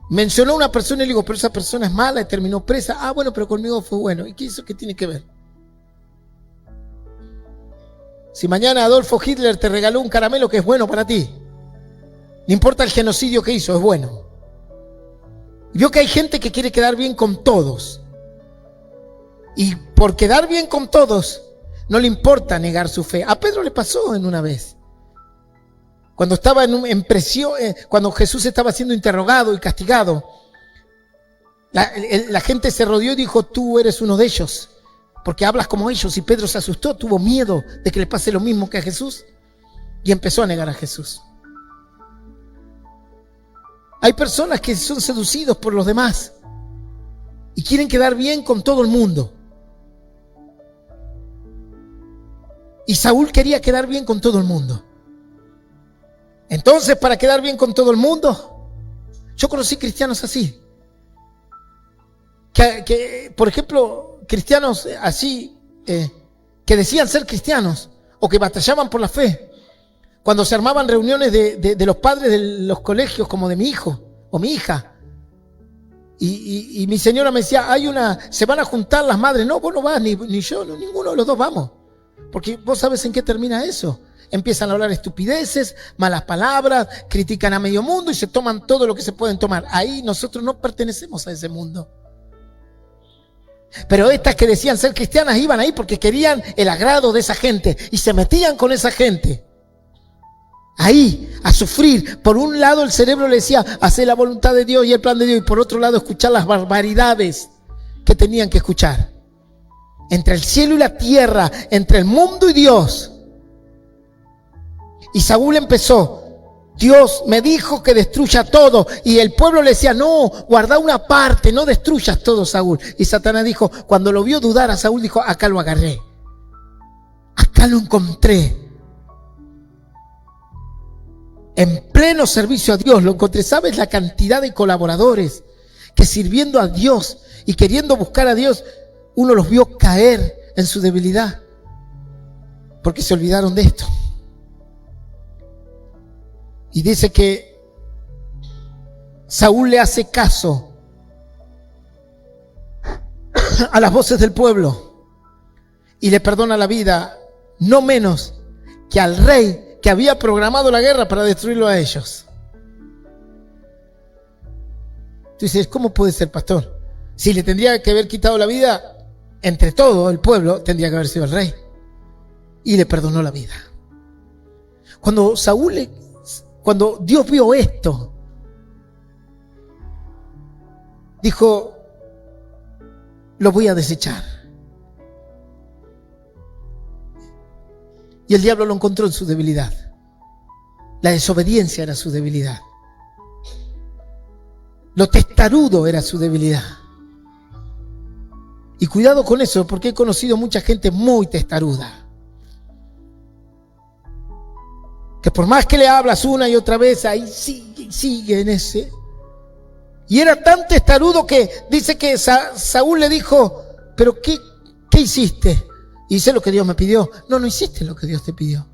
Mencionó a una persona y le digo: pero esa persona es mala y terminó presa. Ah, bueno, pero conmigo fue bueno. ¿Y qué eso qué tiene que ver? Si mañana Adolfo Hitler te regaló un caramelo que es bueno para ti, no importa el genocidio que hizo, es bueno. Vio que hay gente que quiere quedar bien con todos. Y por quedar bien con todos, no le importa negar su fe. A Pedro le pasó en una vez. Cuando estaba en prisión, cuando Jesús estaba siendo interrogado y castigado, la gente se rodeó y dijo: tú eres uno de ellos, porque hablas como ellos. Y Pedro se asustó, tuvo miedo de que le pase lo mismo que a Jesús y empezó a negar a Jesús. Hay personas que son seducidos por los demás y quieren quedar bien con todo el mundo. Y Saúl quería quedar bien con todo el mundo. Entonces, para quedar bien con todo el mundo, yo conocí cristianos así. Que por ejemplo, cristianos así, que decían ser cristianos o que batallaban por la fe. Cuando se armaban reuniones de los padres de los colegios, como de mi hijo o mi hija, y mi señora me decía: se van a juntar las madres. No, vos no vas, ni yo, no, ninguno de los dos vamos. Porque vos sabés en qué termina eso. Empiezan a hablar estupideces, malas palabras, critican a medio mundo y se toman todo lo que se pueden tomar. Ahí nosotros no pertenecemos a ese mundo. Pero estas que decían ser cristianas iban ahí porque querían el agrado de esa gente y se metían con esa gente. Ahí, a sufrir. Por un lado el cerebro le decía: hacer la voluntad de Dios y el plan de Dios. Y por otro lado escuchar las barbaridades que tenían que escuchar. Entre el cielo y la tierra, entre el mundo y Dios. Y Saúl empezó: Dios me dijo que destruya todo. Y el pueblo le decía: no, guarda una parte, no destruyas todo, Saúl. Y Satanás dijo, cuando lo vio dudar a Saúl, dijo: acá lo agarré, acá lo encontré. En pleno servicio a Dios lo encontré. ¿Sabes la cantidad de colaboradores que sirviendo a Dios y queriendo buscar a Dios, uno los vio caer en su debilidad? Porque se olvidaron de esto. Y dice que Saúl le hace caso a las voces del pueblo y le perdona la vida, no menos que al rey que había programado la guerra para destruirlo a ellos. Tú dices: ¿cómo puede ser, pastor? Si le tendría que haber quitado la vida, entre todo el pueblo tendría que haber sido el rey. Y le perdonó la vida. Cuando Saúl cuando Dios vio esto, dijo, lo voy a desechar. Y el diablo lo encontró en su debilidad. La desobediencia era su debilidad. Lo testarudo era su debilidad. Y cuidado con eso, porque he conocido mucha gente muy testaruda, que por más que le hablas una y otra vez, ahí sigue en ese. Y era tan testarudo que dice que Saúl le dijo, pero ¿qué hiciste? Y hice lo que Dios me pidió. No hiciste lo que Dios te pidió.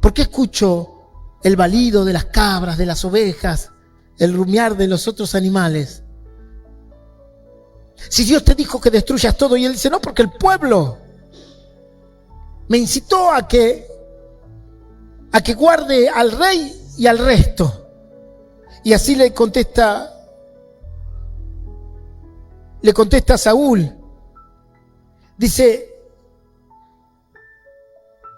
¿Por qué escucho el balido de las cabras, de las ovejas, el rumiar de los otros animales? Si Dios te dijo que destruyas todo, y él dice, no, porque el pueblo me incitó a que guarde al rey y al resto. Y así le contesta a Saúl.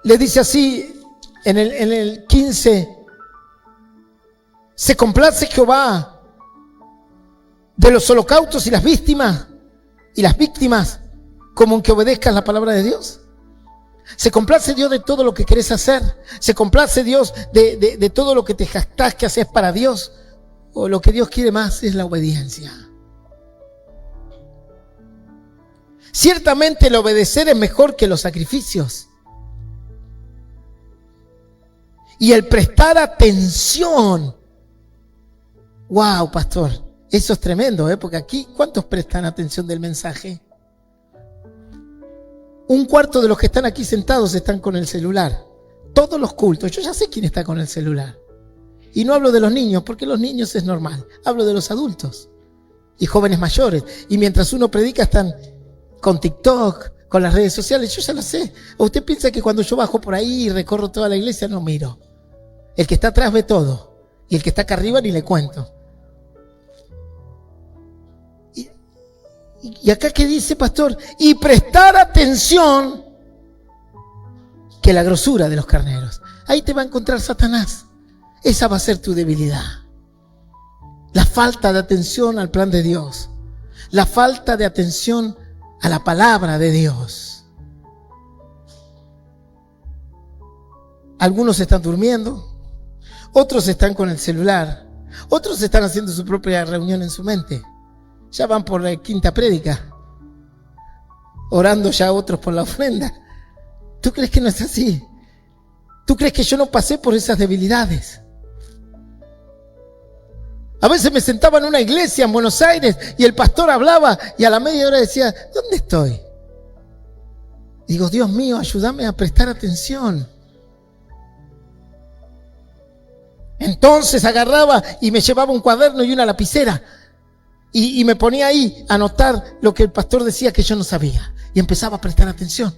Le dice así en el 15, ¿se complace Jehová de los holocaustos y las víctimas como en que obedezcas la palabra de Dios? ¿Se complace Dios de todo lo que querés hacer? ¿Se complace Dios de todo lo que te jactás que haces para Dios? ¿O lo que Dios quiere más es la obediencia? Ciertamente el obedecer es mejor que los sacrificios. Y el prestar atención. Wow, pastor, eso es tremendo, porque aquí, ¿cuántos prestan atención del mensaje? 1/4 de los que están aquí sentados están con el celular. Todos los cultos, yo ya sé quién está con el celular. Y no hablo de los niños, porque los niños es normal. Hablo de los adultos y jóvenes mayores. Y mientras uno predica están con TikTok, con las redes sociales. Yo ya lo sé. ¿O usted piensa que cuando yo bajo por ahí y recorro toda la iglesia no miro? El que está atrás ve todo. Y el que está acá arriba ni le cuento. Y acá ¿qué dice, pastor? Y prestar atención que la grosura de los carneros. Ahí te va a encontrar Satanás. Esa va a ser tu debilidad. La falta de atención al plan de Dios. La falta de atención a la palabra de Dios. Algunos están durmiendo. Otros están con el celular. Otros están haciendo su propia reunión en su mente. Ya van por la 5ª prédica. Orando ya otros por la ofrenda. ¿Tú crees que no es así? ¿Tú crees que yo no pasé por esas debilidades? A veces me sentaba en una iglesia en Buenos Aires y el pastor hablaba y a la media hora decía, ¿dónde estoy? Digo, Dios mío, ayúdame a prestar atención. Entonces agarraba y me llevaba un cuaderno y una lapicera y me ponía ahí a anotar lo que el pastor decía que yo no sabía y empezaba a prestar atención.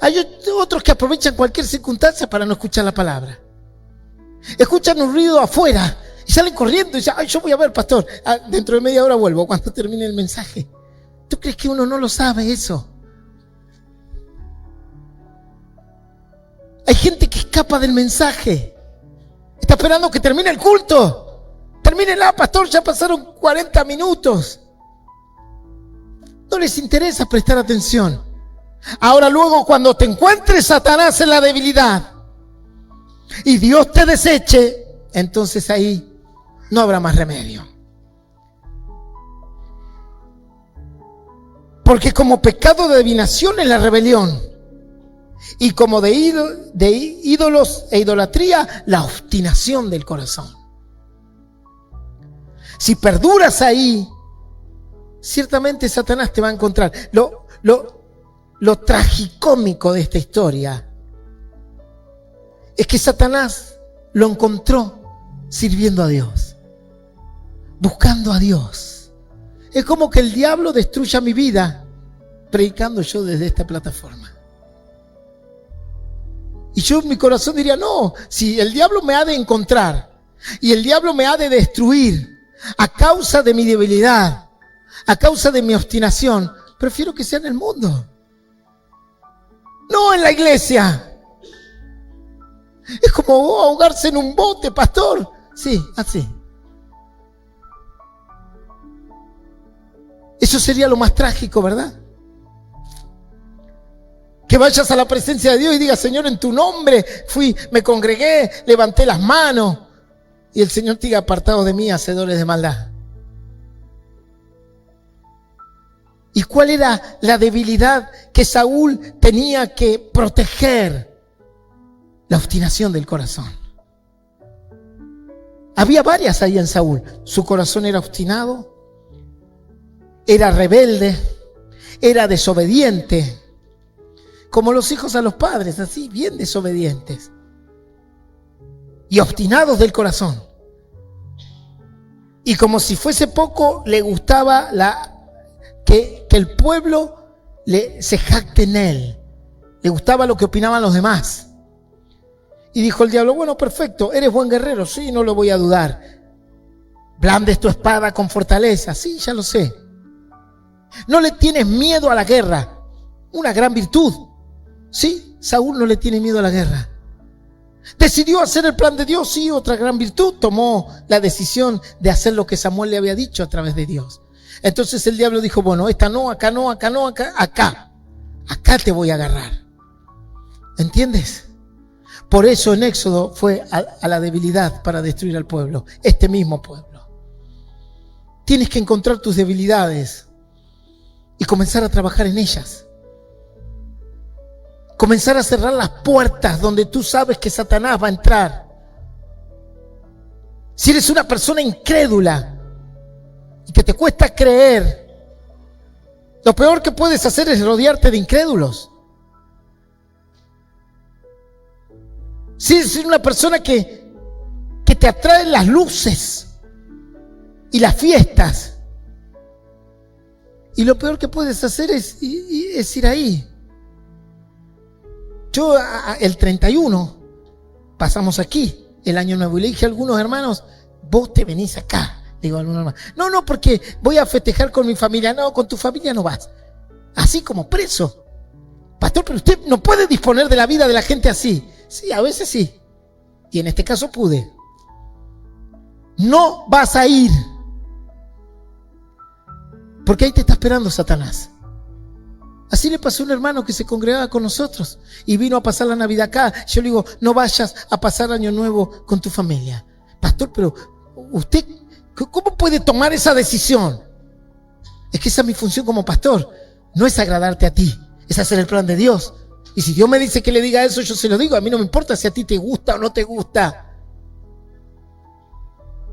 Hay otros que aprovechan cualquier circunstancia para no escuchar la palabra. Escuchan un ruido afuera y salen corriendo y dicen, ay, yo voy a ver, pastor, dentro de media hora vuelvo cuando termine el mensaje. ¿Tú crees que uno no lo sabe eso? Hay gente que escapa del mensaje. Está esperando que termine el culto. Termínela, pastor, ya pasaron 40 minutos. No les interesa prestar atención. Ahora luego, cuando te encuentres Satanás en la debilidad y Dios te deseche, entonces ahí no habrá más remedio. Porque como pecado de adivinación es la rebelión, y como de ídolos e idolatría, la obstinación del corazón. Si perduras ahí, ciertamente Satanás te va a encontrar. Lo tragicómico de esta historia es que Satanás lo encontró sirviendo a Dios, buscando a Dios. Es como que el diablo destruya mi vida predicando yo desde esta plataforma. Y yo en mi corazón diría, no, si el diablo me ha de encontrar y el diablo me ha de destruir a causa de mi debilidad, a causa de mi obstinación, prefiero que sea en el mundo, no en la iglesia. Es como ahogarse en un bote, pastor. Sí, así. Eso sería lo más trágico, ¿verdad? Que vayas a la presencia de Dios y digas: Señor, en tu nombre fui, me congregué, levanté las manos. Y el Señor te diga: apartados de mí, hacedores de maldad. ¿Y cuál era la debilidad que Saúl tenía que proteger? La obstinación del corazón. Había varias ahí en Saúl. Su corazón era obstinado, era rebelde, era desobediente, como los hijos a los padres, así, bien desobedientes y obstinados del corazón. Y como si fuese poco, le gustaba que el pueblo se jacte en él. Le gustaba lo que opinaban los demás. Y dijo el diablo: bueno, perfecto, eres buen guerrero, sí, no lo voy a dudar. Blandes tu espada con fortaleza, sí, ya lo sé. No le tienes miedo a la guerra, una gran virtud. Sí, Saúl no le tiene miedo a la guerra. Decidió hacer el plan de Dios, sí, otra gran virtud. Tomó la decisión de hacer lo que Samuel le había dicho a través de Dios. Entonces el diablo dijo: bueno, esta no, acá no, acá no, acá te voy a agarrar. ¿Entiendes? Por eso en Éxodo fue a la debilidad para destruir al pueblo, este mismo pueblo. Tienes que encontrar tus debilidades y comenzar a trabajar en ellas. Comenzar a cerrar las puertas donde tú sabes que Satanás va a entrar. Si eres una persona incrédula y que te cuesta creer, lo peor que puedes hacer es rodearte de incrédulos. Si eres una persona que te atraen las luces y las fiestas, y lo peor que puedes hacer es ir ahí. Yo el 31 pasamos aquí el año nuevo y le dije a algunos hermanos: vos te venís acá. Digo a algunos hermanos: no, porque voy a festejar con mi familia. No, con tu familia no vas. Así como preso. Pastor, pero usted no puede disponer de la vida de la gente así. Sí, a veces sí. Y en este caso pude. No vas a ir. Porque ahí te está esperando Satanás. Así le pasó a un hermano que se congregaba con nosotros y vino a pasar la Navidad acá. Yo le digo: no vayas a pasar Año Nuevo con tu familia. Pastor, pero usted, ¿cómo puede tomar esa decisión? Es que esa es mi función como pastor. No es agradarte a ti, es hacer el plan de Dios. Y si Dios me dice que le diga eso, yo se lo digo. A mí no me importa si a ti te gusta o no te gusta.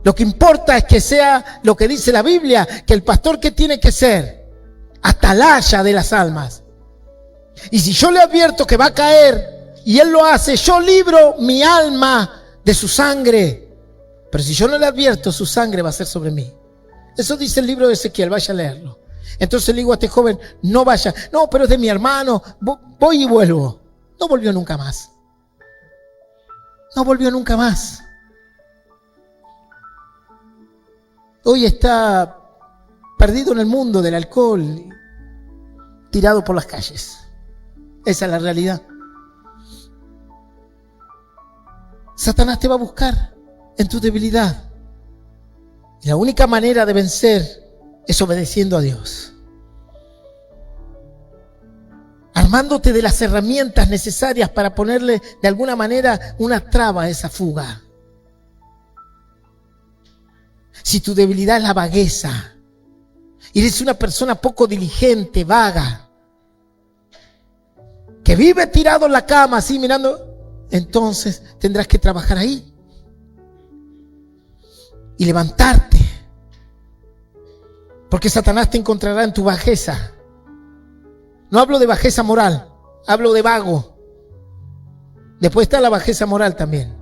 Lo que importa es que sea lo que dice la Biblia, que el pastor, ¿qué tiene que ser? Atalaya de las almas. Y si yo le advierto que va a caer y él lo hace, yo libro mi alma de su sangre. Pero si yo no le advierto, su sangre va a ser sobre mí. Eso dice el libro de Ezequiel, vaya a leerlo. Entonces le digo a este joven: no vaya. No, pero es de mi hermano, voy y vuelvo. No volvió nunca más. No volvió nunca más. Hoy está perdido en el mundo del alcohol, tirado por las calles. Esa es la realidad. Satanás te va a buscar en tu debilidad. Y la única manera de vencer es obedeciendo a Dios. Armándote de las herramientas necesarias para ponerle de alguna manera una traba a esa fuga. Si tu debilidad es la vagueza, y eres una persona poco diligente, vaga, que vive tirado en la cama así mirando, entonces tendrás que trabajar ahí y levantarte, porque Satanás te encontrará en tu bajeza. No hablo de bajeza moral, hablo de vago. Después está la bajeza moral también.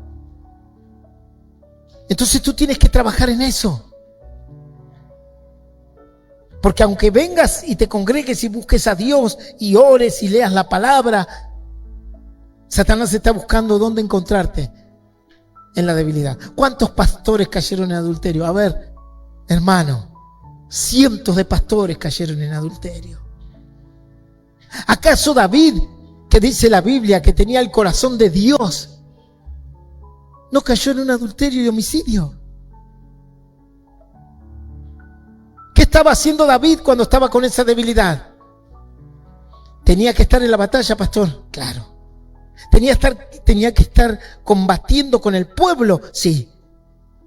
Entonces tú tienes que trabajar en eso. Porque aunque vengas y te congregues y busques a Dios y ores y leas la palabra, Satanás está buscando dónde encontrarte en la debilidad. ¿Cuántos pastores cayeron en adulterio? A ver, hermano, cientos de pastores cayeron en adulterio. ¿Acaso David, que dice la Biblia que tenía el corazón de Dios, no cayó en un adulterio y homicidio. ¿Qué estaba haciendo David cuando estaba con esa debilidad? ¿Tenía que estar en la batalla, pastor? Claro. ¿Tenía que estar combatiendo con el pueblo? Sí.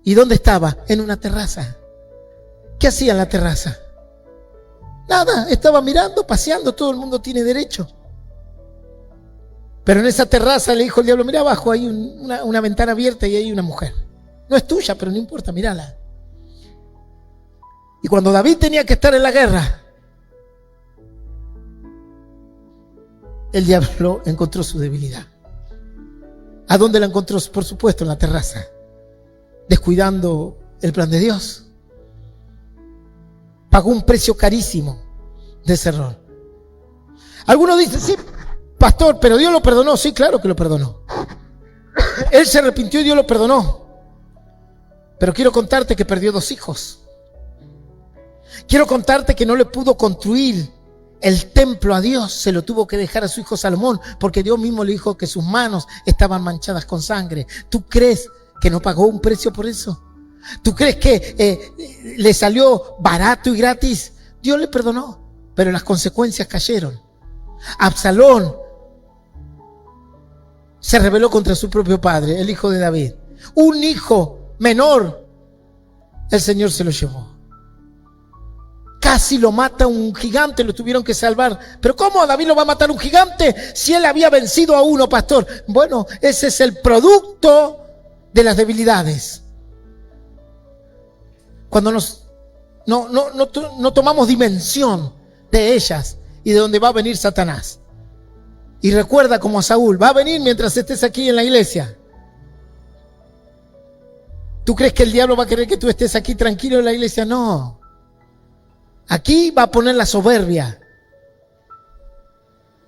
¿Y dónde estaba? En una terraza. ¿Qué hacía en la terraza? Nada, estaba mirando, paseando, todo el mundo tiene derecho. Pero en esa terraza le dijo el diablo, mira abajo, hay una ventana abierta y hay una mujer. No es tuya, pero no importa, mírala. Y cuando David tenía que estar en la guerra, el diablo encontró su debilidad. ¿A dónde la encontró? Por supuesto, en la terraza, descuidando el plan de Dios. Pagó un precio carísimo de ese error. Algunos dicen, sí, pastor, pero Dios lo perdonó. Sí, claro que lo perdonó. Él se arrepintió y Dios lo perdonó. Pero quiero contarte que perdió 2 hijos. Quiero contarte que no le pudo construir el templo a Dios, se lo tuvo que dejar a su hijo Salomón, porque Dios mismo le dijo que sus manos estaban manchadas con sangre. ¿Tú crees que no pagó un precio por eso? ¿Tú crees que le salió barato y gratis? Dios le perdonó, pero las consecuencias cayeron. Absalón se rebeló contra su propio padre, el hijo de David. Un hijo menor, el Señor se lo llevó. Casi lo mata un gigante, lo tuvieron que salvar. ¿Pero cómo David lo va a matar un gigante si él había vencido a uno, pastor? Bueno, ese es el producto de las debilidades. Cuando no tomamos dimensión de ellas y de dónde va a venir Satanás. Y recuerda, como a Saúl, va a venir mientras estés aquí en la iglesia. ¿Tú crees que el diablo va a querer que tú estés aquí tranquilo en la iglesia? No. Aquí va a poner la soberbia.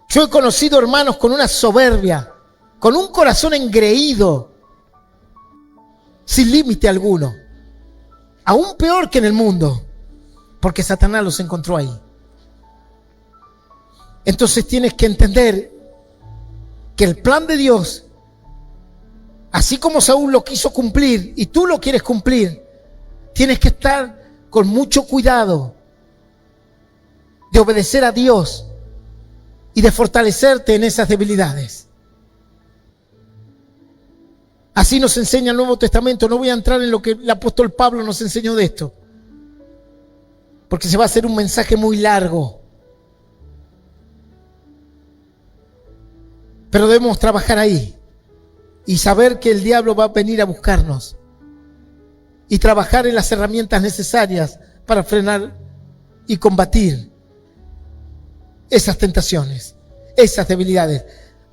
Yo he conocido hermanos con una soberbia, con un corazón engreído, sin límite alguno. Aún peor que en el mundo, porque Satanás los encontró ahí. Entonces tienes que entender que el plan de Dios, así como Saúl lo quiso cumplir y tú lo quieres cumplir, tienes que estar con mucho cuidado de obedecer a Dios y de fortalecerte en esas debilidades. Así nos enseña el Nuevo Testamento. No voy a entrar en lo que el apóstol Pablo nos enseñó de esto, porque se va a hacer un mensaje muy largo. Pero debemos trabajar ahí y saber que el diablo va a venir a buscarnos y trabajar en las herramientas necesarias para frenar y combatir esas tentaciones, esas debilidades.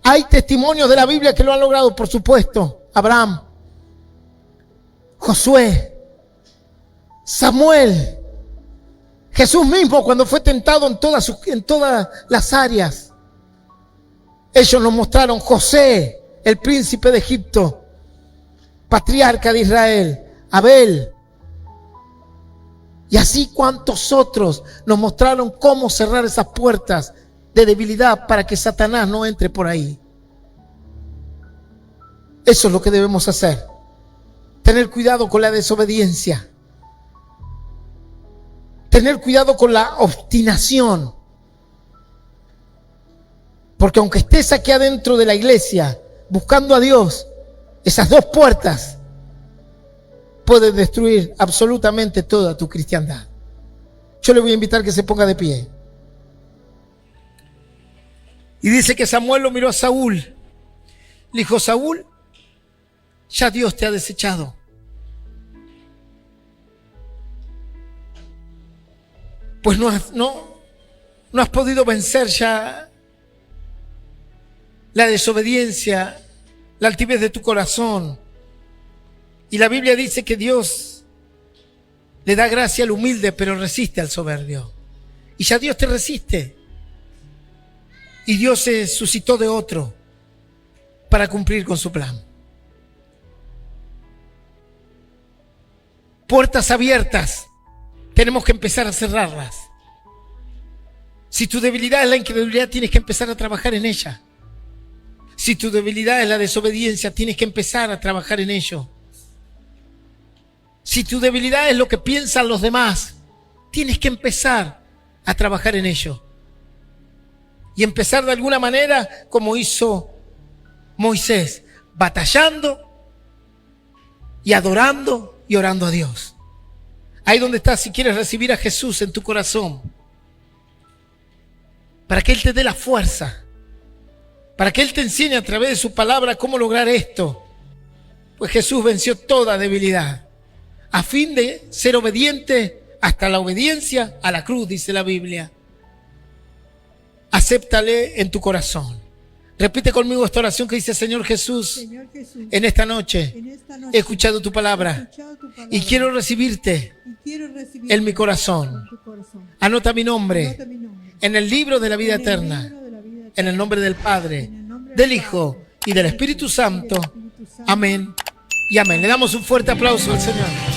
Hay testimonios de la Biblia que lo han logrado, por supuesto. Abraham, Josué, Samuel, Jesús mismo cuando fue tentado en todas las áreas. Ellos nos mostraron. José, el príncipe de Egipto, patriarca de Israel, Abel. Y así cuantos otros nos mostraron cómo cerrar esas puertas de debilidad para que Satanás no entre por ahí. Eso es lo que debemos hacer. Tener cuidado con la desobediencia. Tener cuidado con la obstinación. Porque aunque estés aquí adentro de la iglesia buscando a Dios, esas 2 puertas pueden destruir absolutamente toda tu cristiandad. Yo le voy a invitar que se ponga de pie. Y dice que Samuel lo miró a Saúl. Le dijo: Saúl, ya Dios te ha desechado. Pues no has podido vencer ya la desobediencia, la altivez de tu corazón. Y la Biblia dice que Dios le da gracia al humilde, pero resiste al soberbio. Y ya Dios te resiste. Y Dios se suscitó de otro para cumplir con su plan. Puertas abiertas, tenemos que empezar a cerrarlas. Si tu debilidad es la incredulidad, tienes que empezar a trabajar en ella. Si tu debilidad es la desobediencia, tienes que empezar a trabajar en ello. Si tu debilidad es lo que piensan los demás, tienes que empezar a trabajar en ello. Y empezar de alguna manera como hizo Moisés, batallando y adorando y orando a Dios. Ahí donde estás, si quieres recibir a Jesús en tu corazón, para que Él te dé la fuerza, para que Él te enseñe a través de su palabra cómo lograr esto. Pues Jesús venció toda debilidad, a fin de ser obediente hasta la obediencia a la cruz, dice la Biblia. Acéptale en tu corazón. Repite conmigo esta oración que dice: Señor Jesús, en esta noche he escuchado tu palabra y quiero recibirte en mi corazón. Anota mi nombre en el libro de la vida eterna, en el nombre del Padre, del Hijo y del Espíritu Santo. Amén y amén. Le damos un fuerte aplauso al Señor.